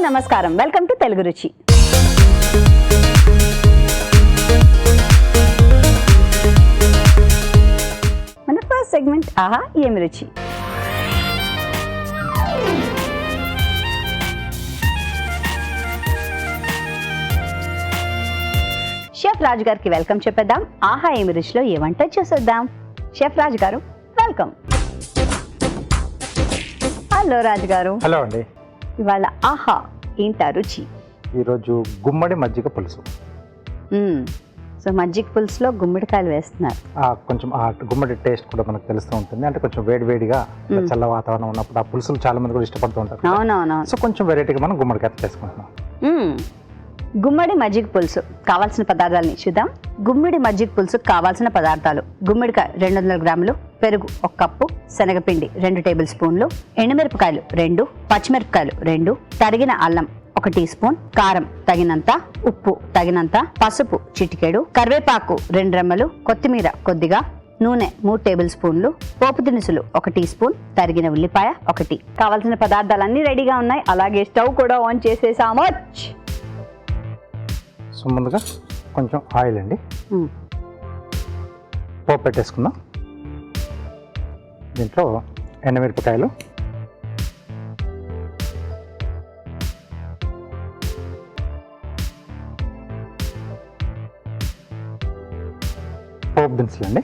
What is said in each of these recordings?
నమస్కారం, welcome to Telugu రుచి. మన ఫస్ట్ సెగ్మెంట్ ఆహా ఏమి రుచి. షెఫ్ రాజు గారికి వెల్కమ్ చెప్పేద్దాం. ఆహా ఏమి రుచిలో ఏ వంట చేసేద్దాం. షెఫ్ రాజు గారు వెల్కమ్. హలో రాజు గారు. హలో అండి. ఇవాళ ఆహా ఏంటా రుచి? ఈరోజు గుమ్మడి మజ్జిగ పులుసు. సో మజ్జిగ పులుసులో గుమ్మడికాయలు వేస్తున్నారు. కొంచెం ఆ గుమ్మడి టేస్ట్ కూడా మనకు తెలుస్తూ ఉంటుంది. అంటే కొంచెం వేడివేడిగా చల్ల వాతావరణం ఉన్నప్పుడు ఆ పులుసులు చాలా మంది కూడా ఇష్టపడుతూ ఉంటారు. అవునవును. సో కొంచెం వెరైటీగా మనం గుమ్మడికాయ చేసుకుంటున్నాం. గుమ్మడి మజ్జిగ పులుసు కావాల్సిన పదార్థాలని చూద్దాం. గుమ్మడి మజ్జిగ పులుసుకు కావాల్సిన పదార్థాలు: గుమ్మడికాయ 200 గ్రాములు, పెరుగు 1 కప్పు, శనగపిండి 2 టేబుల్ స్పూన్లు, ఎండుమిరపకాయలు 2, పచ్చిమిరపకాయలు 2, తరిగిన అల్లం 1 టీ స్పూన్, కారం తగినంత, ఉప్పు తగినంత, పసుపు చిటికెడు, కరివేపాకు 2 రెమ్మలు, కొత్తిమీర కొద్దిగా, నూనె 3 టేబుల్ స్పూన్లు, పోపు దినుసులు 1 టీ స్పూన్, తరిగిన ఉల్లిపాయ 1. కావాల్సిన పదార్థాలన్నీ రెడీగా ఉన్నాయి. అలాగే స్టవ్ కూడా ఆన్ చేసేసాము. సో ముందుగా కొంచెం ఆయిల్ అండి, పోపు పెట్టేసుకుందాం. దీంట్లో ఎండుమిరపకాయలు, పోపు దినుసులు అండి.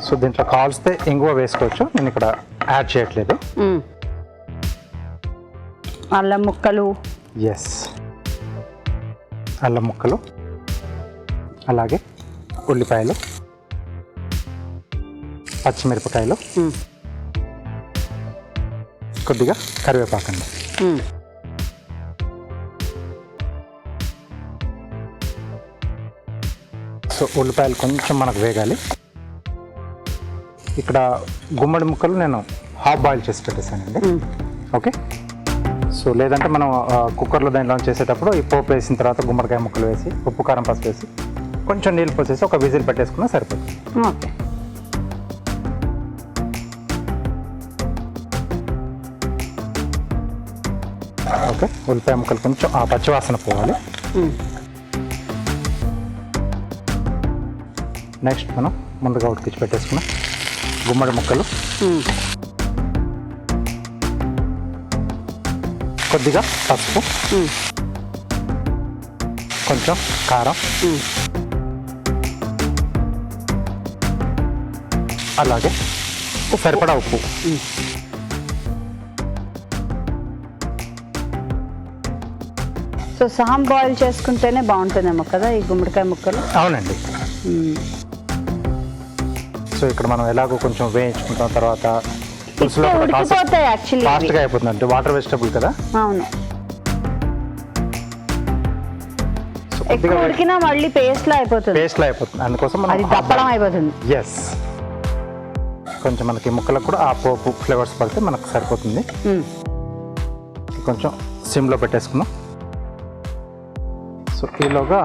సో దీంట్లో కాల్స్తే ఇంగువ వేసుకోవచ్చు, నేను ఇక్కడ యాడ్ చేయట్లేదు. అల్లం ముక్కలు, ఎస్, అల్లం ముక్కలు, అలాగే ఉల్లిపాయలు, పచ్చిమిరపకాయలు, కొద్దిగా కరివేపాకండి. సో ఉల్లిపాయలు కొంచెం మనకు వేగాలి. ఇక్కడ గుమ్మడి ముక్కలు నేను హాఫ్ బాయిల్ చేసి పెట్టేశానండి. ఓకే. సో లేదంటే మనం కుక్కర్లో దాంట్లో చేసేటప్పుడు ఈ పోపు వేసిన తర్వాత గుమ్మడికాయ ముక్కలు వేసి ఉప్పు కారం పసుపు వేసి కొంచెం నీళ్ళు పోసేసి ఒక విజిల్ పెట్టేసుకున్నా సరిపోతుంది. ఓకే. ఓకే, ఉల్లిపాయ ముక్కలు కొంచెం ఆ పచ్చివాసన పోవాలి. నెక్స్ట్ మనం ముందుగా ఉడికించి పెట్టేసుకున్నాం గుమ్మడి ముక్కలు, కొద్దిగా పసుపు, కొంచెం కారం, అలాగే సరిపడా ఉప్పు. సో సహం బాయిల్ చేసుకుంటేనే బాగుంటుందేమో కదా ఈ గుమ్మడికాయ ముక్కలు? అవునండి. సో ఇక్కడ మనం ఎలాగో కొంచెం వేయించుకుంటాం, తర్వాత ఫాస్ట్గా అయిపోతుంది. అంటే వాటర్ వెజిటబుల్ కదా. అవును. ఎక్కువ ఉడికినా మళ్ళీ పేస్ట్లా అయిపోతుంది. అందుకోసం అది దప్పడం అయిపోతుంది. ఎస్, కొంచెం మనకి ముక్కలకు కూడా ఆ పోపు ఫ్లేవర్స్ పడితే మనకు సరిపోతుంది. కొంచెం సిమ్లో పెట్టేసుకున్నాం. సో ఈలోగా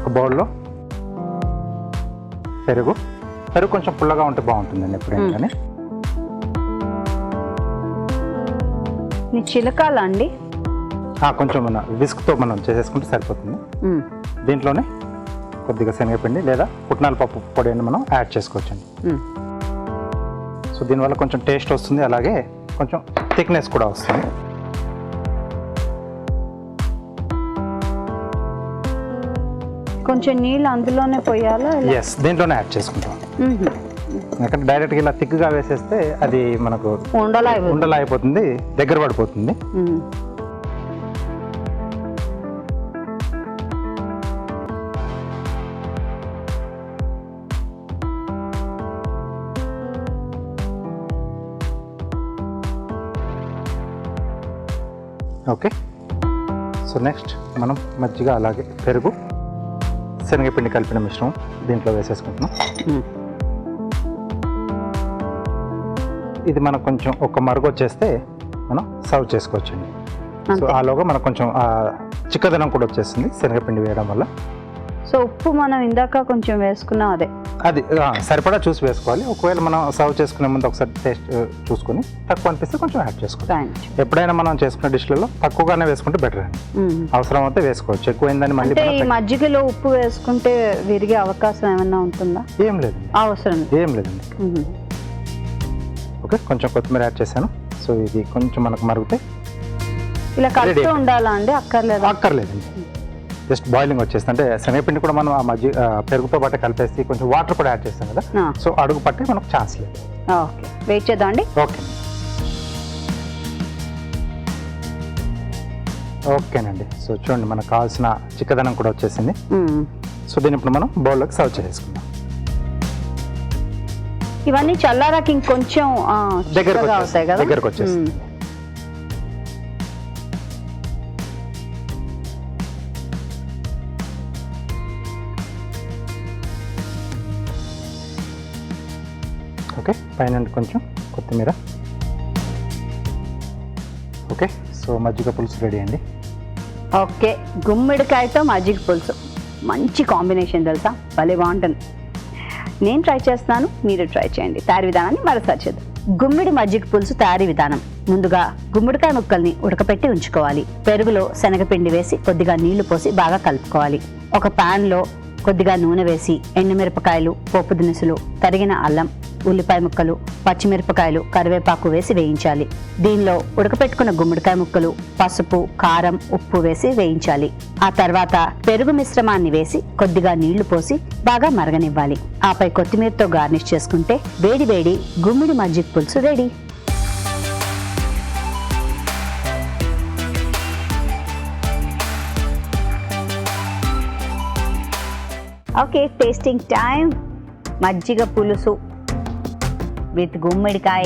ఒక బౌల్లో పెరుగు కొంచెం పుల్లగా ఉంటే బాగుంటుందండి ఎప్పుడైనా కానీ. చిలకాల అండి, కొంచెం మన విస్క్తో మనం చేసేసుకుంటే సరిపోతుంది. దీంట్లోనే కొద్దిగా శనగపిండి లేదా పుట్నాల పప్పు పొడి అని మనం యాడ్ చేసుకోవచ్చండి. సో దీనివల్ల కొంచెం టేస్ట్ వస్తుంది, అలాగే కొంచెం థిక్నెస్ కూడా వస్తుంది. కొంచెం నీళ్ళు అందులోనే పోయాలా? ఎస్, దీంట్లోనే యాడ్ చేసుకుంటాం. ఎందుకంటే డైరెక్ట్గా ఇలా థిక్గా వేసేస్తే అది మనకు ఉండలా అయిపోతుంది, దగ్గర పడిపోతుంది. ఓకే. సో నెక్స్ట్ మనం మజ్జిగ అలాగే పెరుగు శనగపిండి కలిపిన మిశ్రమం దీంట్లో వేసేసుకుంటున్నాం. ఇది మనకు కొంచెం ఒక మరుగు వచ్చేస్తే మనం సర్వ్ చేసుకోవచ్చండి. సో ఆలోగా మనకు కొంచెం చిక్కదనం కూడా వచ్చేస్తుంది శనగపిండి వేయడం వల్ల. సో ఉప్పు మనం ఇందాక కొంచెం వేసుకున్నాం, అదే అది సరిపడా చూసి వేసుకోవాలి. ఒకవేళ మనం సర్వ్ చేసుకునే ముందు ఒకసారి టేస్ట్ చూసుకొని తక్కువ అనిపిస్తే కొంచెం యాడ్ చేసుకోవాలి. ఎప్పుడైనా మనం చేసుకునే డిష్లలో తక్కువగానే వేసుకుంటే బెటర్ అండి. అవసరం అయితే వేసుకోవచ్చు, ఎక్కువైందని మళ్ళీ. ఈ మజ్జిగలో ఉప్పు వేసుకుంటే విరిగే అవకాశం ఏమన్నా ఉంటుందా? ఏం లేదండి, అవసరం ఏం లేదండి. ఓకే, కొంచెం కొత్తిమీర యాడ్ చేశాను. సో ఇది కొంచెం మనకు మరుగుతాయి. ఇలా కలుపుతూ ఉండాలా అండి? అక్కర్లేదండి, జస్ట్ బాయిలింగ్ వచ్చేస్తుంది. అంటే శనగపిండి కూడా మనం ఆ పెరుగుతో పాటు కలిపేసి కొంచెం వాటర్ కూడా యాడ్ చేస్తాం కదా, సో అడుగు పట్టి మనకు ఛాన్స్ లేదు. ఓకే, వెయిట్ చేద్దాం అండి. ఓకేనండి. సో చూడండి, మనకు కావాల్సిన చిక్కదనం కూడా వచ్చేసింది. సో దీన్ని ఇప్పుడు మనం బౌల్లోకి సర్వ్ చేసుకుందాం. ఇవన్నీ చల్లారాకి ఇంకొంచెం దగ్గరకు వచ్చేస్తుంది. ఓకే, పైన కొంచెం కొత్తిమీర. ఓకే, సో మజ్జిగ పులుసు రెడీ అండి. ఓకే, గుమ్మడికాయతో మజ్జిగ పులుసు మంచి కాంబినేషన్ తెలుసా, భలే బాగుంటుంది. నేను ట్రై చేస్తున్నాను, మీరు ట్రై చేయండి. తయారీ విధానాన్ని మరోసారి చేద్దాం. గుమ్మిడి మజ్జిగ పులుసు తయారీ విధానం. ముందుగా గుమ్మడికాయ ముక్కల్ని ఉడకపెట్టి ఉంచుకోవాలి. పెరుగులో శనగపిండి వేసి కొద్దిగా నీళ్లు పోసి బాగా కలుపుకోవాలి. ఒక ప్యాన్లో కొద్దిగా నూనె వేసి ఎండుమిరపకాయలు, పోపు దినుసులు, తరిగిన అల్లం, ఉల్లిపాయ ముక్కలు, పచ్చిమిరపకాయలు, కరివేపాకు వేసి వేయించాలి. దీనిలో ఉడకపెట్టుకున్న గుమ్మడికాయ ముక్కలు, పసుపు, కారం, ఉప్పు వేసి వేయించాలి. ఆ తర్వాత పెరుగు మిశ్రమాన్ని వేసి కొద్దిగా నీళ్లు పోసి బాగా మరగనివ్వాలి. ఆపై కొత్తిమీరతో గార్నిష్ చేసుకుంటే వేడి వేడి గుమ్మిడి మజ్జిగ పులుసు రెడీ. Okay, tasting time. మజ్జిగ పులుసు విత్ గుమ్మడికాయ.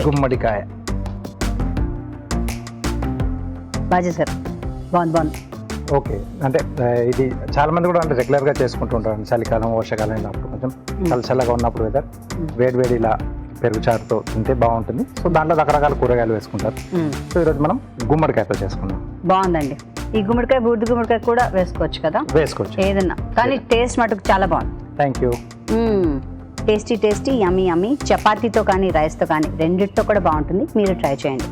బాగా చేశారు, బాగుంది. ఓకే, అంటే ఇది చాలా మంది కూడా అంటే రెగ్యులర్గా చేసుకుంటూ ఉంటారు. చలికాలం, వర్షాకాలం వెళ్ళినప్పుడు కొంచెం చల్లగా ఉన్నప్పుడు వెదర్ వేడి ఇలా పెరుగు చారుతో తింటే బాగుంటుంది. సో దాంట్లో రకరకాల కూరగాయలు వేసుకుంటారు. సో ఈరోజు మనం గుమ్మడికాయతో చేసుకున్నాం. బాగుందండి. ఈ గుమ్మడికాయ, బూడిద గుమ్మడికాయ కూడా వేసుకోవచ్చు కదా? వేసుకోవచ్చు, ఏదన్నా. కానీ టేస్ట్ మటుకు చాలా బాగుంది. Thank you. Tasty yummy. చపాతీతో కానీ రైస్తో కానీ రెండిటితో కూడా బాగుంటుంది. మీరు ట్రై చేయండి.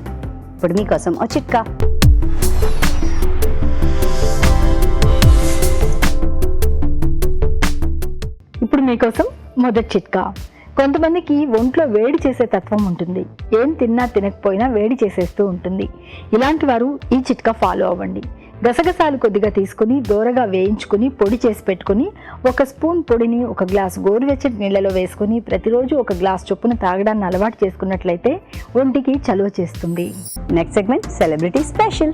ఇప్పుడు మీకోసం ఓ చిట్కా. ఇప్పుడు మీకోసం మొదటి చిట్కా. కొంతమందికి ఒంట్లో వేడి చేసే తత్వం ఉంటుంది. ఏం తిన్నా తినకపోయినా వేడి చేసేస్తూ ఉంటుంది. ఇలాంటి వారు ఈ చిట్కా ఫాలో అవ్వండి. గసగసాలు కొద్దిగా తీసుకుని దోరగా వేయించుకుని పొడి చేసి పెట్టుకుని 1 స్పూన్ పొడిని 1 గ్లాసు గోరువెచ్చటి నీళ్ళలో వేసుకుని ప్రతిరోజు 1 గ్లాస్ చొప్పున తాగడాన్ని అలవాటు చేసుకున్నట్లయితే ఒంటికి చలువ చేస్తుంది. Next segment celebrity special.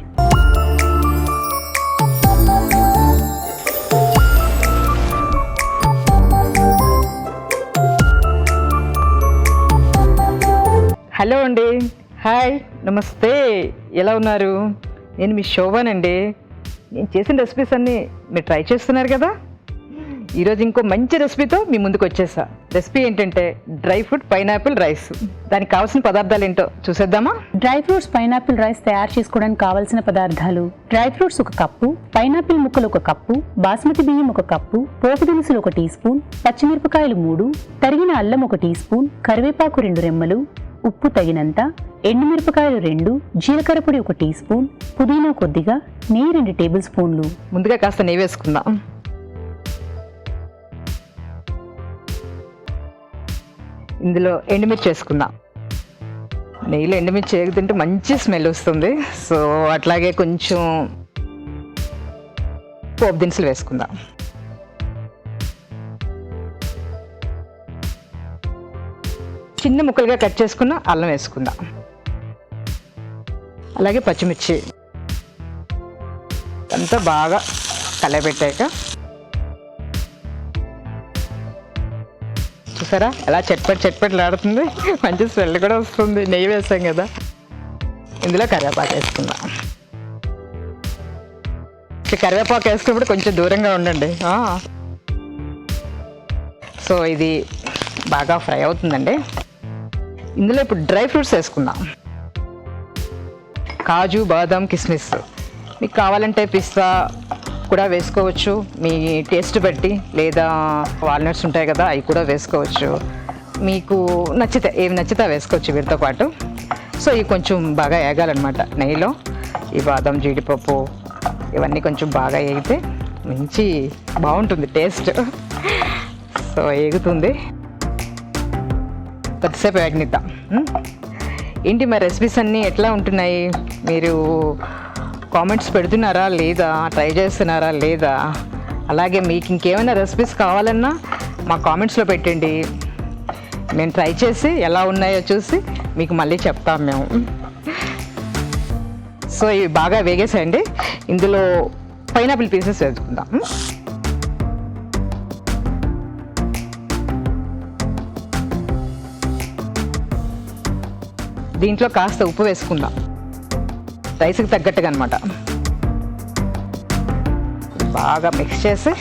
Hello అండి, హాయ్, నమస్తే, ఎలా ఉన్నారు? నేను మీ శోభన్ అండి. నేను చేసిన రెసిపీస్ అన్నీ మీరు ట్రై చేస్తున్నారు కదా. ఈరోజు ఇంకో మంచి రెసిపీతో మీ ముందుకు వచ్చేసా. రెసిపీ ఏంటంటే డ్రై ఫ్రూట్ పైనాపిల్ రైస్. దానికి కావాల్సిన పదార్థాలు ఏంటో చూసేద్దామా? డ్రై ఫ్రూట్స్ పైనాపిల్ రైస్ తయారు చేసుకోవడానికి కావాల్సిన పదార్థాలు: డ్రై ఫ్రూట్స్ 1 కప్పు, పైనాపిల్ ముక్కలు 1 కప్పు, బాస్మతి బియ్యం 1 కప్పు, పోపు దినుసులు 1 టీ స్పూన్, పచ్చిమిరపకాయలు 3, తరిగిన అల్లం 1 టీ స్పూన్, కరివేపాకు 2 రెమ్మలు, ఉప్పు తగినంత, ఎండుమిరపకాయలు 2, జీలకర్ర పొడి 1 టీ స్పూన్, పుదీనా కొద్దిగా, నెయ్యి 2 టేబుల్ స్పూన్లు. ముందుగా కాస్త నెయ్యి వేసుకుందాం. ఇందులో ఎండుమిర్చి వేసుకుందాం. నెయ్యిలో ఎండుమిర్చి వేగుతుంటే మంచి స్మెల్ వస్తుంది. సో అట్లాగే కొంచెం పోపు దినుసులు వేసుకుందాం. చిన్న ముక్కలుగా కట్ చేసుకున్న అల్లం వేసుకుందాం. అలాగే పచ్చిమిర్చి అంతా బాగా కలయబెట్టాక చూసారా ఎలా చట్పట్లాడుతుంది, మంచి స్మెల్ కూడా వస్తుంది. నెయ్యి వేసాం కదా. ఇందులో కరివేపాకు వేసుకుందాం. కరివేపాకు వేసుకున్నప్పుడు కొంచెం దూరంగా ఉండండి. సో ఇది బాగా ఫ్రై అవుతుందండి. ఇందులో ఇప్పుడు డ్రై ఫ్రూట్స్ వేసుకుందాం. కాజు, బాదం, కిస్మిస్. మీకు కావాలంటే పిస్తా, కూడా వేసుకోవచ్చు మీ టేస్ట్ బట్టి, లేదా వాల్నట్స్ ఉంటాయి కదా అవి కూడా వేసుకోవచ్చు. మీకు నచ్చితే ఏవి నచ్చితే వేసుకోవచ్చు వీటితో పాటు. సో ఇవి కొంచెం బాగా వేగాలన్నమాట నెయ్యిలో. ఈ బాదం, జీడిపప్పు ఇవన్నీ కొంచెం బాగా వేగితే మంచి బాగుంటుంది టేస్ట్. సో వేగుతుంది, కొద్దిసేపు వేగనిద్దాం. ఏంటి మా రెసిపీస్ అన్నీ ఎట్లా ఉంటున్నాయి? మీరు కామెంట్స్ పెడుతున్నారా లేదా, ట్రై చేస్తున్నారా లేదా? అలాగే మీకు ఇంకేమైనా రెసిపీస్ కావాలన్నా మా కామెంట్స్లో పెట్టండి. నేను ట్రై చేసి ఎలా ఉన్నాయో చూసి మీకు మళ్ళీ చెప్తాం మేము. సో ఇవి బాగా వేగేసాయండి. ఇందులో పైనాపిల్ పీసెస్ వేసుకుందాం. దీంట్లో కాస్త ఉప్పు వేసుకుందాం, రైస్కి తగ్గట్టుగా అనమాట. బాగా మిక్స్ చేసి,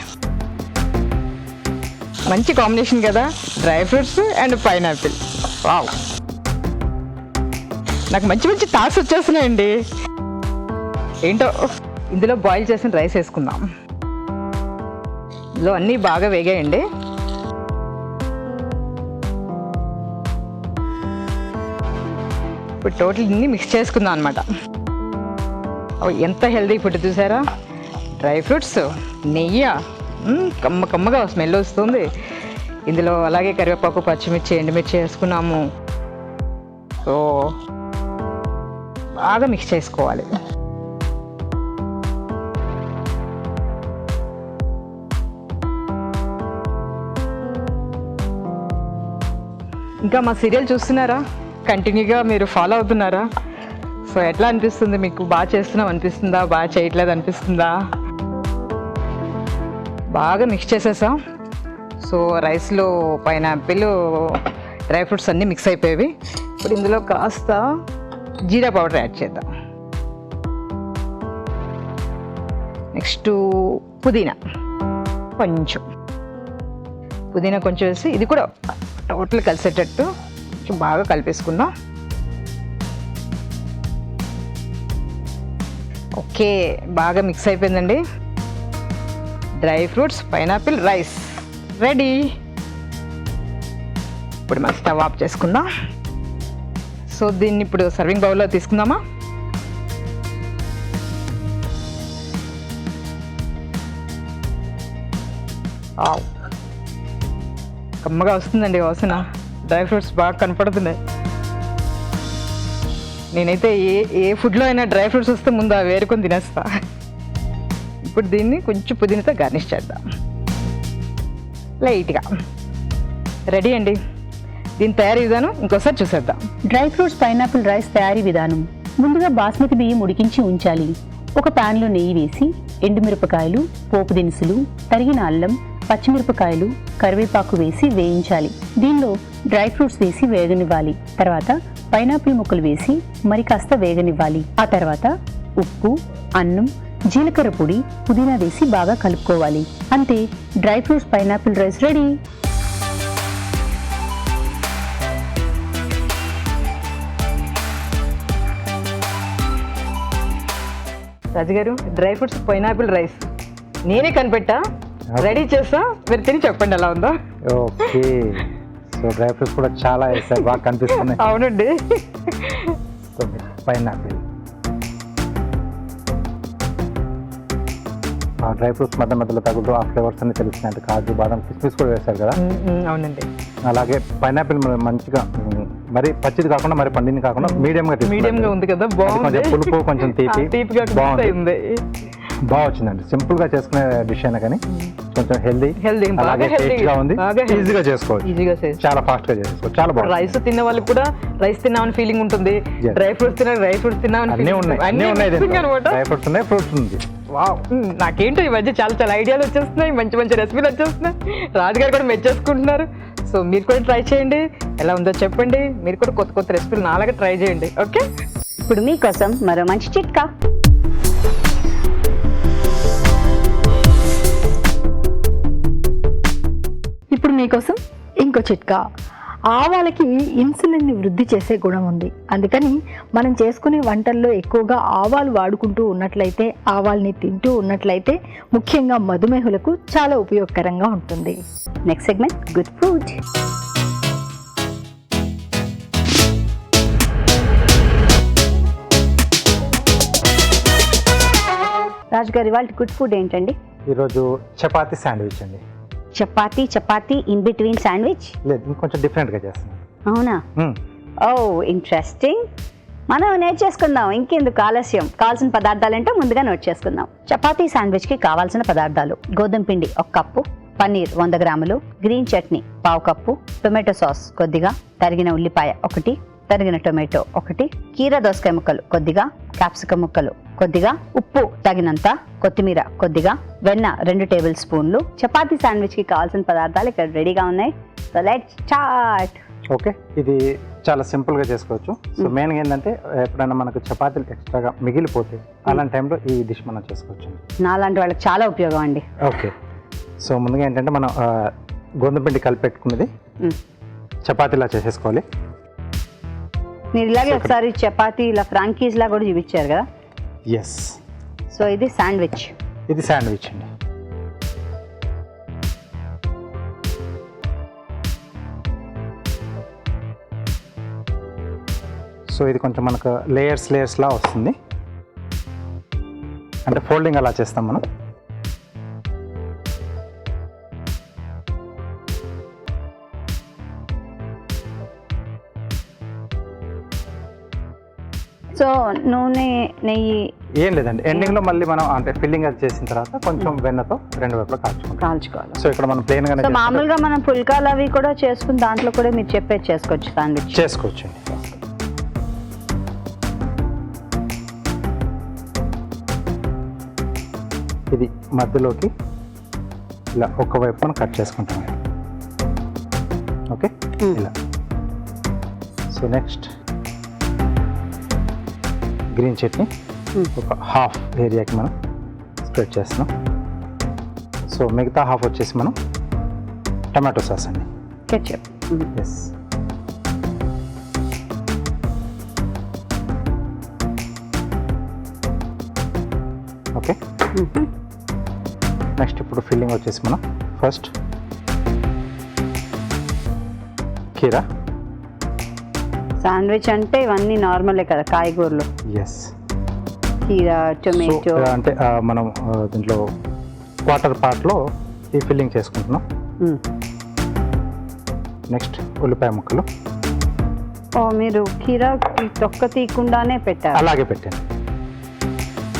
మంచి కాంబినేషన్ కదా dry fruits and pineapple. Wow, నాకు మంచి మంచి థాట్స్ వచ్చేస్తున్నాయండి. ఏంటో ఇందులో బాయిల్ చేసిన రైస్ వేసుకుందాం. ఇందులో అన్నీ బాగా వేగాయండి. ఇప్పుడు టోటల్ ఇన్ని మిక్స్ చేసుకుందాం అనమాట. ఎంత హెల్దీ ఫుడ్ చూసారా, డ్రై ఫ్రూట్స్, నెయ్యి, కమ్మ కమ్మగా స్మెల్ వస్తుంది. ఇందులో అలాగే కరివేపాకు, పచ్చిమిర్చి, ఎండుమిర్చి వేసుకున్నాము. సో బాగా మిక్స్ చేసుకోవాలి. ఇంకా మా సీరియల్ చూస్తున్నారా? కంటిన్యూగా మీరు ఫాలో అవుతున్నారా? సో ఎట్లా అనిపిస్తుంది మీకు? బాగా చేస్తున్నాం అనిపిస్తుందా, బాగా చేయట్లేదు అనిపిస్తుందా? బాగా మిక్స్ చేసేసాం. సో రైస్లో పైనాపిల్, డ్రై ఫ్రూట్స్ అన్నీ మిక్స్ అయిపోయేవి. ఇప్పుడు ఇందులో కాస్త జీరా పౌడర్ యాడ్ చేద్దాం. నెక్స్ట్ పుదీనా కొంచెం వేసి ఇది కూడా టోటల్ కలిసేటట్టు కొంచెం బాగా కలిపేసుకుందాం. ఓకే, బాగా మిక్స్ అయిపోయిందండి. Dry fruits, pineapple, rice ready. ఇప్పుడు మనం స్టవ్ ఆఫ్ చేసుకుందాం. సో దీన్ని ఇప్పుడు సర్వింగ్ బౌల్లో తీసుకుందామా? కమ్మగా వస్తుందండి వాసన. డ్రై ఫ్రూట్స్ బాగా కనపడుతున్నాయి. నేనైతే ఏ ఫుడ్లో అయినా డ్రై ఫ్రూట్స్ వస్తే ముందు అవి వేరుకొని తినేస్తా. ఇప్పుడు దీన్ని కొంచెం పుదీనాతో గార్నిష్ చేద్దాం లైట్గా. రెడీ అండి. దీని తయారీ విధానం ఇంకోసారి చూసేద్దాం. డ్రై ఫ్రూట్స్, పైనాపిల్ రైస్ తయారీ విధానం. ముందుగా బాస్మతి బియ్యం ఉడికించి ఉంచాలి. ఒక ప్యాన్లో నెయ్యి వేసి ఎండుమిరపకాయలు, పోపు దినుసులు, తరిగిన అల్లం, పచ్చిమిరపకాయలు, కరివేపాకు వేసి వేయించాలి. దీనిలో డ్రై ఫ్రూట్స్ వేసి వేగనివ్వాలి. తర్వాత పైనాపిల్ ముక్కలు వేసి మరి కాస్త వేగనివ్వాలి. ఆ తర్వాత ఉప్పు, అన్నం, జీలకర్ర పొడి, పుదీనా వేసి బాగా కలుపుకోవాలి. అంతే, dry fruits pineapple rice ready. రాజుగారు, డ్రై ఫ్రూట్స్ పైనాపిల్ రైస్ నేనే కనిపెట్టా, రెడీ చేస్తా, మీరు తిని చెప్పండి ఎలా ఉందో. ఓకే, సో డ్రై ఫ్రూట్స్ కూడా చాలా వేస్తారు, బాగా కనిపిస్తున్నాయి. అవునండి. పైనాపిల్, డ్రై ఫ్రూట్స్ మధ్య మధ్యలో తగులుతూ ఆ ఫ్లేవర్స్ అన్ని తెలుస్తున్నాయి. అంటే కాజు, బాదం, కిస్మిస్ కూడా వేస్తారు కదా. అవునండి. అలాగే పైనాపిల్ మంచిగా మరి పచ్చిది కాకుండా మరి పండింది కాకుండా మీడియంగా ఉంది కదా, బాగుంది. కొంచెం పులుపు, కొంచెం తీపిగా బాగుంది. బాగా వచ్చిందండి. సింపుల్ గా చేసుకునే డిష్ అయినా కానీ కొంచెం హెల్దీ, అలాగే టేస్ట్ గా ఉంది. ఈజీగా చేసుకోవచ్చు, చాలా ఫాస్ట్ గా చేసుకోవచ్చు, చాలా బాగుంది. రైస్ తిన్న వాళ్ళకి కూడా రైస్ తిన్నామని ఫీలింగ్ ఉంటుంది, డ్రై ఫ్రూట్స్ తిన్నామని అన్నీ ఉన్నాయి. డ్రై ఫ్రూట్స్ ఉన్నాయి, ఫ్రూట్స్ ఉంది. వావ్, నాకేంటో ఈ మధ్య చాలా చాలా ఐడియాలు వచ్చేస్తున్నాయి, మంచి మంచి రెసిపీలు వచ్చేస్తున్నాయి. రాజుగారు కూడా మెచ్చేసుకుంటున్నారు. సో మీరు కూడా ట్రై చేయండి, ఎలా ఉందో చెప్పండి. మీరు కూడా కొత్త కొత్త రెసిపీలు నాలాగా ట్రై చేయండి. ఓకే, ఇప్పుడు మీకోసం మరో మంచి చిట్కా. ఇప్పుడు మీకోసం ఇంకో చిట్కా. ఆవాలకి ఇన్సులిన్ని వృద్ధి చేసే గుణం ఉంది. అందుకని మనం చేసుకునే వంటల్లో ఎక్కువగా ఆవాలు వాడుకుంటూ ఉన్నట్లయితే, ఆవాల్ని తింటూ ఉన్నట్లయితే ముఖ్యంగా మధుమేహులకు చాలా ఉపయోగకరంగా ఉంటుంది. Next segment good food. Raju garu, ఇవాళ గుడ్ ఫుడ్ ఏంటండి? ఈరోజు చపాతీ శాండ్విచ్ అండి. Chapati in between sandwich? లేదు, ఇంకొంచెం డిఫరెంట్గా చేస్తున్నాను. అవునా? Oh interesting. మనం నేర్చేసుకుందాం, ఇంకెందుకు ఆలస్యం. కావాల్సిన పదార్థాలు ఏంటో ముందుగా నోట్ చేసుకుందాం. చపాతీ శాండ్విచ్కి కావాల్సిన పదార్థాలు: గోధుమ పిండి 1 కప్పు, పన్నీర్ 100 గ్రాములు, green chutney 1/2 cup, tomato sauce కొద్దిగా, తరిగిన ఉల్లిపాయ 1, తరిగిన టొమాటో 1, కీర దోసకాయ ముక్కలు కొద్దిగా, క్యాప్సికం ముక్కలు కొద్దిగా, ఉప్పు తగినంత, కొత్తిమీర కొద్దిగా, వెన్న 2 టేబుల్ స్పూన్లు. చపాతీ శాండ్విచ్కి కావాల్సిన పదార్థాలు ఇక్కడ రెడీగా ఉన్నాయి. So let's start. ఓకే, ఇది చాలా సింపుల్గా చేసుకోవచ్చు. సో మెయిన్గా ఏంటంటే ఎప్పుడైనా మనకు చపాతీలు ఎక్స్ట్రాగా మిగిలిపోతే అలాంటి టైంలో ఈ డిష్ మనం చేసుకోవచ్చు. నాలాంటి వాళ్ళకి చాలా ఉపయోగం అండి. ఓకే, సో ముందుగా ఏంటంటే మనం గోధుమ పిండి కలిపెట్టుకున్నది చపాతీలా చేసేసుకోవాలి. మీరు ఇలాగే ఒకసారి చపాతీ ఇలా ఫ్రాంకీస్ లా కూడా చూపించారు కదా. ఎస్. సో ఇది శాండ్విచ్. ఇది శాండ్విచ్ అండి. సో ఇది కొంచెం మనకు లేయర్స్లా వస్తుంది, అంటే ఫోల్డింగ్ అలా చేస్తాం మనం. సో నూనె, నెయ్యి ఏం లేదండి. ఎండింగ్లో మళ్ళీ మనం అంటే ఫిల్లింగ్ అది చేసిన తర్వాత కొంచెం వెన్నతో 2 వైపులా కాల్చుకోవాలి. సో ఇక్కడ మనం ప్లెయిన్ గానే సో మామూలుగా మనం పుల్కాలు అవి కూడా చేసుకుని దాంట్లో కూడా మీరు చెప్పేది చేసుకోవచ్చు, శాండ్విచ్ చేసుకోవచ్చు అండి. ఇది మధ్యలోకి ఇలా ఒకవైపు మనం కట్ చేసుకుంటాం. ఓకే, ఇలా. సో నెక్స్ట్ గ్రీన్ చట్నీ ఒక హాఫ్ ఏరియాకి మనం స్ప్రెడ్ చేస్తున్నాం. సో మిగతా హాఫ్ వచ్చేసి మనం టమాటో సాస్ అండి. కెచప్. ఎస్. ఓకే, నెక్స్ట్ ఇప్పుడు ఫిల్లింగ్ వచ్చేసి మనం ఫస్ట్ కీరా. శాండ్విచ్ అంటే ఇవన్నీ నార్మలే కదా, కాయగూరలు. ఎస్. కీరా, టొమాటో. అంటే మనం దీంట్లో క్వార్టర్ పార్ట్లో ఈ ఫిల్లింగ్ చేసుకుంటున్నాం. నెక్స్ట్ ఉల్లిపాయ ముక్కలు. ఓ, మీరు కీరా తొక్క తీయకుండానే పెట్టారు? అలాగే పెట్టాను.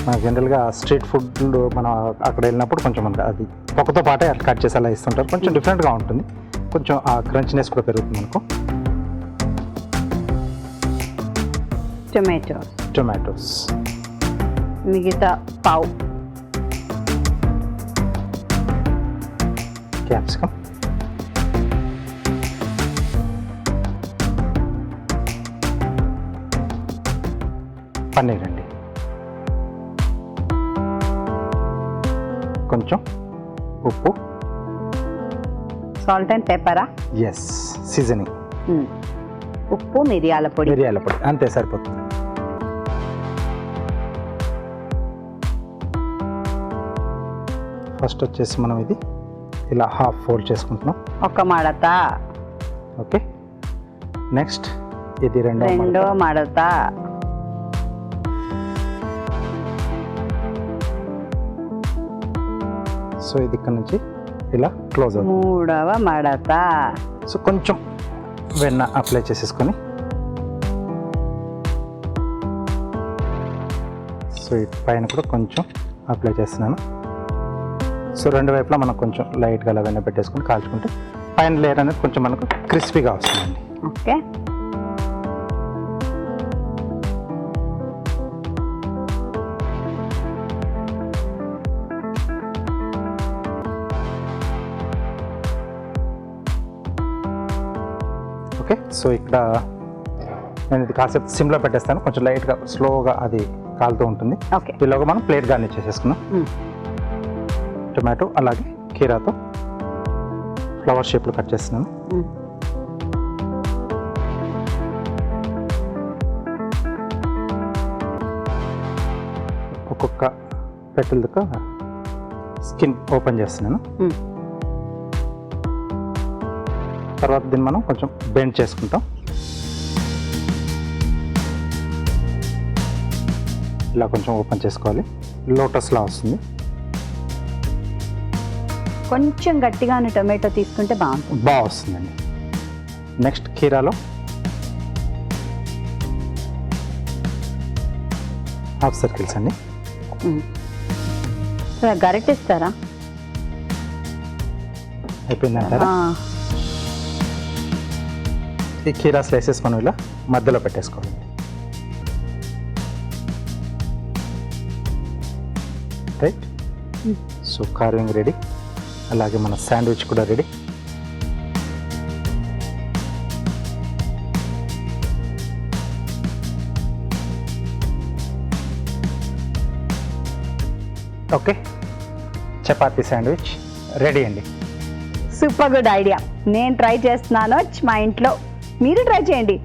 మన జనరల్గా స్ట్రీట్ ఫుడ్ మనం అక్కడ వెళ్ళినప్పుడు కొంచెం మనకి అది తొక్కతో పాటే అట్లా కట్ చేసి అలా ఇస్తుంటారు. కొంచెం డిఫరెంట్గా ఉంటుంది, కొంచెం ఆ క్రంచినెస్ కూడా పెరుగుతుంది మనకు. టొమాటోస్ మిగతా పావు. క్యాప్సికమ్. పన్నీర్ అండి. కొంచెం ఉప్పు. సాల్ట్ అండ్ పెప్పరా? Yes, seasoning. ఉప్పు, మిరియాల పొడి. అంతే, సరిపోతుంది. ఫస్ట్ వచ్చేసి మనం ఇది ఇలా హాఫ్ ఫోల్డ్ చేసుకుంటున్నాం. ఒక మడత. ఓకే, నెక్స్ట్ ఇది రెండో మడత. సో ఇది ఇక్కడ నుంచి ఇలా క్లోజ్ అవుతుంది. మూడవ మడత. సో కొంచెం వెన్న అప్లై చేసేసుకొని, సో ఈ పైన కూడా కొంచెం అప్లై చేస్తున్నాను. సో 2 వైపులా మనం కొంచెం లైట్గా అలా వెన్న పెట్టేసుకొని కాల్చుకుంటే పైన లేయర్ అనేది కొంచెం మనకు క్రిస్పీగా వస్తుందండి. Okay, okay. సో ఇక్కడ నేను ఇది కాసేపు సిమ్లో పెట్టేస్తాను, కొంచెం లైట్గా స్లోగా అది కాలుతూ ఉంటుంది. ఓకే, ఈలోగా మనం ప్లేట్ గార్నిష్ చేసేసుకున్నాం. టొమాటో అలాగే కీరాతో ఫ్లవర్ షేప్లో కట్ చేస్తున్నాను. ఒక్కొక్క పెట్టెలకు స్కిన్ ఓపెన్ చేస్తున్నాను. తర్వాత దీన్ని మనం కొంచెం బెండ్ చేసుకుంటాం. ఇలా కొంచెం ఓపెన్ చేసుకోవాలి. లోటస్లా వస్తుంది. కొంచెం గట్టిగా ఉన్న టొమాటో తీసుకుంటే బాగుంటుంది. బాగా వస్తుందండి. నెక్స్ట్ కీరాలో హాఫ్ సర్కిల్స్ అండి. గరిటిస్తారా? అయిపోయిందంటారా? ఈ కీరా స్లైసెస్ మనం ఇలా మధ్యలో పెట్టేసుకోవాలి. రైట్. So carving ready. అలాగే మన శాండ్విచ్ కూడా ready. Okay, chapati sandwich ready అండి. Super good idea. నేను ట్రై చేస్తున్నాను, మా ఇంట్లో మీరు ట్రై చేయండి.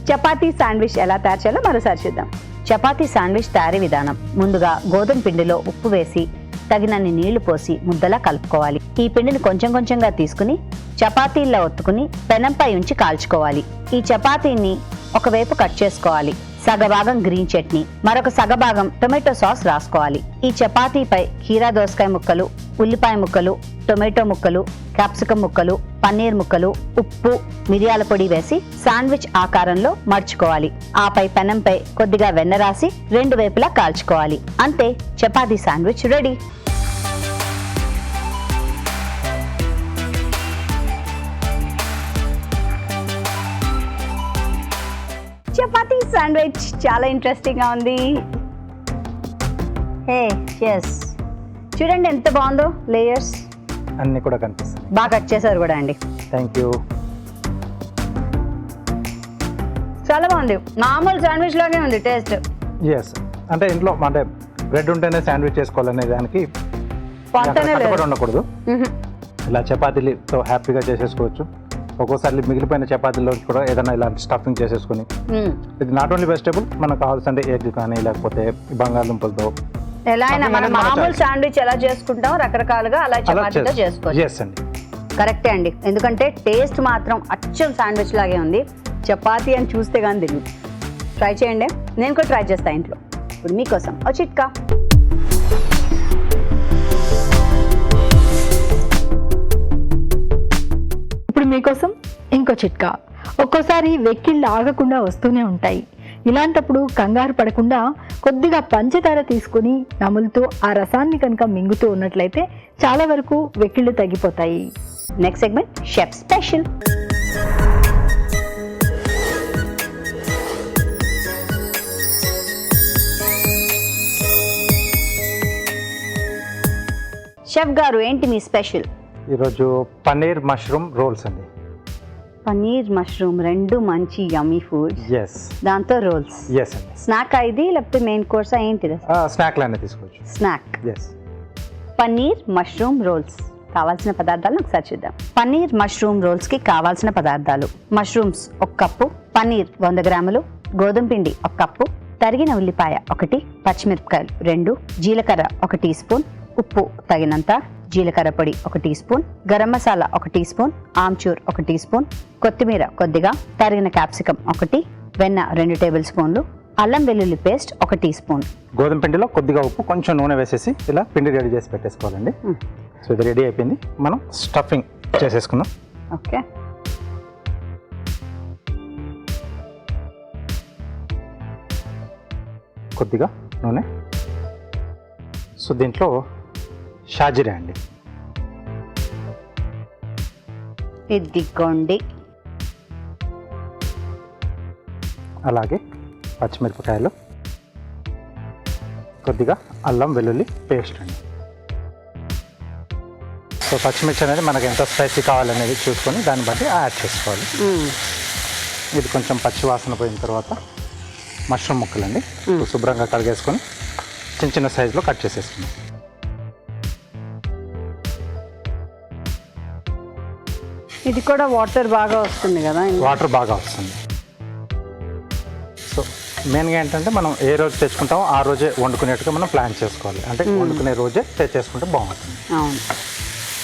చపాతీ శాండ్విచ్ ఎలా తయారు చేయాలో మరోసారి చూద్దాం. చపాతీ శాండ్విచ్ తయారీ విధానం: ముందుగా గోధుమ పిండిలో ఉప్పు వేసి తగినన్ని నీళ్లు పోసి ముద్దలా కలుపుకోవాలి. ఈ పిండిని కొంచెం కొంచెంగా తీసుకుని చపాతీల్లో ఒత్తుకుని పెనంపై ఉంచి కాల్చుకోవాలి. ఈ చపాతీని ఒకవైపు కట్ చేసుకోవాలి. సగభాగం గ్రీన్ చట్నీ, మరొక సగభాగం టొమాటో సాస్ రాసుకోవాలి. ఈ చపాతీపై కీరా దోసకాయ ముక్కలు, ఉల్లిపాయ ముక్కలు, టొమాటో ముక్కలు, క్యాప్సికం ముక్కలు, పన్నీర్ ముక్కలు, ఉప్పు, మిరియాల పొడి వేసి శాండ్విచ్ ఆకారంలో మర్చుకోవాలి. ఆపై పెనంపై కొద్దిగా వెన్న రాసి రెండు వైపులా కాల్చుకోవాలి. అంతే, chapati sandwich ready. Chapati sandwich చాలా ఇంట్రెస్టింగ్ గా ఉంది. హే ఎస్, చూడండి ఎంత బాగుందో. లేయర్స్ అన్నీ కూడా కనిపిస్తాయి. బాగా కట్ చేశారు కూడా అండి. Thank you. చాలా బాగుంది. మామూలు శాండ్విచ్ లాగే ఉంది టేస్ట్. ఎస్, అంటే ఇంట్లో అంటే బ్రెడ్ ఉంటేనే శాండ్విచ్ చేసుకోవాలనే దానికి పొంతనే లేదు. కట్టుబడి ఉండకూడదు. ఇలా చపాతీలతో హ్యాపీగా చేసేసుకోవచ్చు. ఒక్కోసారి మిగిలిపోయిన చపాతీలో కూడా ఏదైనా ఇలాంటి స్టఫింగ్ చేసేసుకుని, ఇది నాట్ ఓన్లీ వెజిటేబుల్, మనకు కావాల్సింటే ఎగ్ కానీ లేకపోతే బంగాళదుంపలతో ఎలా అయినా మనం మామూలు శాండ్విచ్ ఎలా చేసుకుంటాం రకరకాలుగా అలా చపాతీతో చేసుకోవచ్చు. ఎస్ అండి, కరెక్టే అండి. ఎందుకంటే టేస్ట్ మాత్రం అచ్చం శాండ్విచ్ లాగే ఉంది. చపాతీ అని చూస్తే కానీ తెలియదు. ట్రై చేయండి, నేను కూడా ట్రై చేస్తాను ఇంట్లో. ఇప్పుడు మీకోసం ఓ చిట్కా. ఇప్పుడు మీకోసం ఇంకో చిట్కా. ఒక్కోసారి వెక్కిళ్ళు ఆగకుండా వస్తూనే ఉంటాయి. ఇలాంటప్పుడు కంగారు పడకుండా కొద్దిగా పంచదార తీసుకుని నములుతూ ఆ రసాన్ని కనుక మింగుతూ ఉన్నట్లయితే చాలా వరకు వెక్కిళ్ళు తగ్గిపోతాయి. Next segment chef special. Chef గారు, ఏంటి మీ స్పెషల్? ఈరోజు పన్నీర్ మష్రూమ్ రోల్స్ అండి. పన్నీర్ మష్రూమ్ రెండు మంచి యమ్మీ ఫుడ్స్, ఎస్, దాంతో రోల్స్. ఎస్ అండి. స్నాక్ ఇది లేకపోతే మెయిన్ కోర్సా ఏంటిది? స్నాక్ లానే తీసుకోవచ్చు. Snack. Yes. Paneer mushroom rolls కావాల్సిన పదార్థాలను ఒకసారి చూద్దాం. పన్నీర్ మష్రూమ్ రోల్స్ కి కావాల్సిన పదార్థాలు: మష్రూమ్స్ 1 కప్పు, పన్నీర్ 100 గ్రాములు, గోధుమ పిండి 1 కప్పు, తరిగిన ఉల్లిపాయ 1, పచ్చిమిరపకాయలు 2, జీలకర్ర 1 టీ స్పూన్, ఉప్పు తగినంత, జీలకర్ర పొడి 1 teaspoon, garam masala 1 teaspoon, amchur 1 teaspoon, కొత్తిమీర కొద్దిగా, తరిగిన క్యాప్సికం 1, వెన్న 2 టేబుల్ స్పూన్లు, అల్లం వెల్లుల్లి పేస్ట్ 1 టీ స్పూన్. గోధుమ పిండిలో కొద్దిగా ఉప్పు, కొంచెం నూనె వేసేసి ఇలా పిండి రెడీ చేసి పెట్టేసుకోవాలండి. సో ఇది రెడీ అయిపోయింది. మనం స్టఫింగ్ చేసేసుకుందాం. ఓకే. కొద్దిగా నూనె. సో దీంట్లో షాజీరా అండి. ఇదిగోండి. అలాగే పచ్చిమిరపకాయలు, కొద్దిగా అల్లం వెల్లుల్లి పేస్ట్ అండి. సో పచ్చిమిర్చి అనేది మనకి ఎంత స్పైసీ కావాలనేది చూసుకొని దాన్ని బట్టి యాడ్ చేసుకోవాలి. ఇది కొంచెం పచ్చి వాసన పోయిన తర్వాత మష్రూమ్ ముక్కలండి శుభ్రంగా కడిగేసుకొని చిన్న చిన్న సైజులో కట్ చేసేసుకున్నాం. ఇది కూడా వాటర్ బాగా వస్తుంది కదా? వాటర్ బాగా వస్తుంది. సో మెయిన్గా ఏంటంటే మనం ఏ రోజు తెచ్చుకుంటామో ఆ రోజే వండుకునేట్టుగా మనం ప్లాన్ చేసుకోవాలి. అంటే వండుకునే రోజే తెచ్చేసుకుంటే బాగుంటుంది. అవును.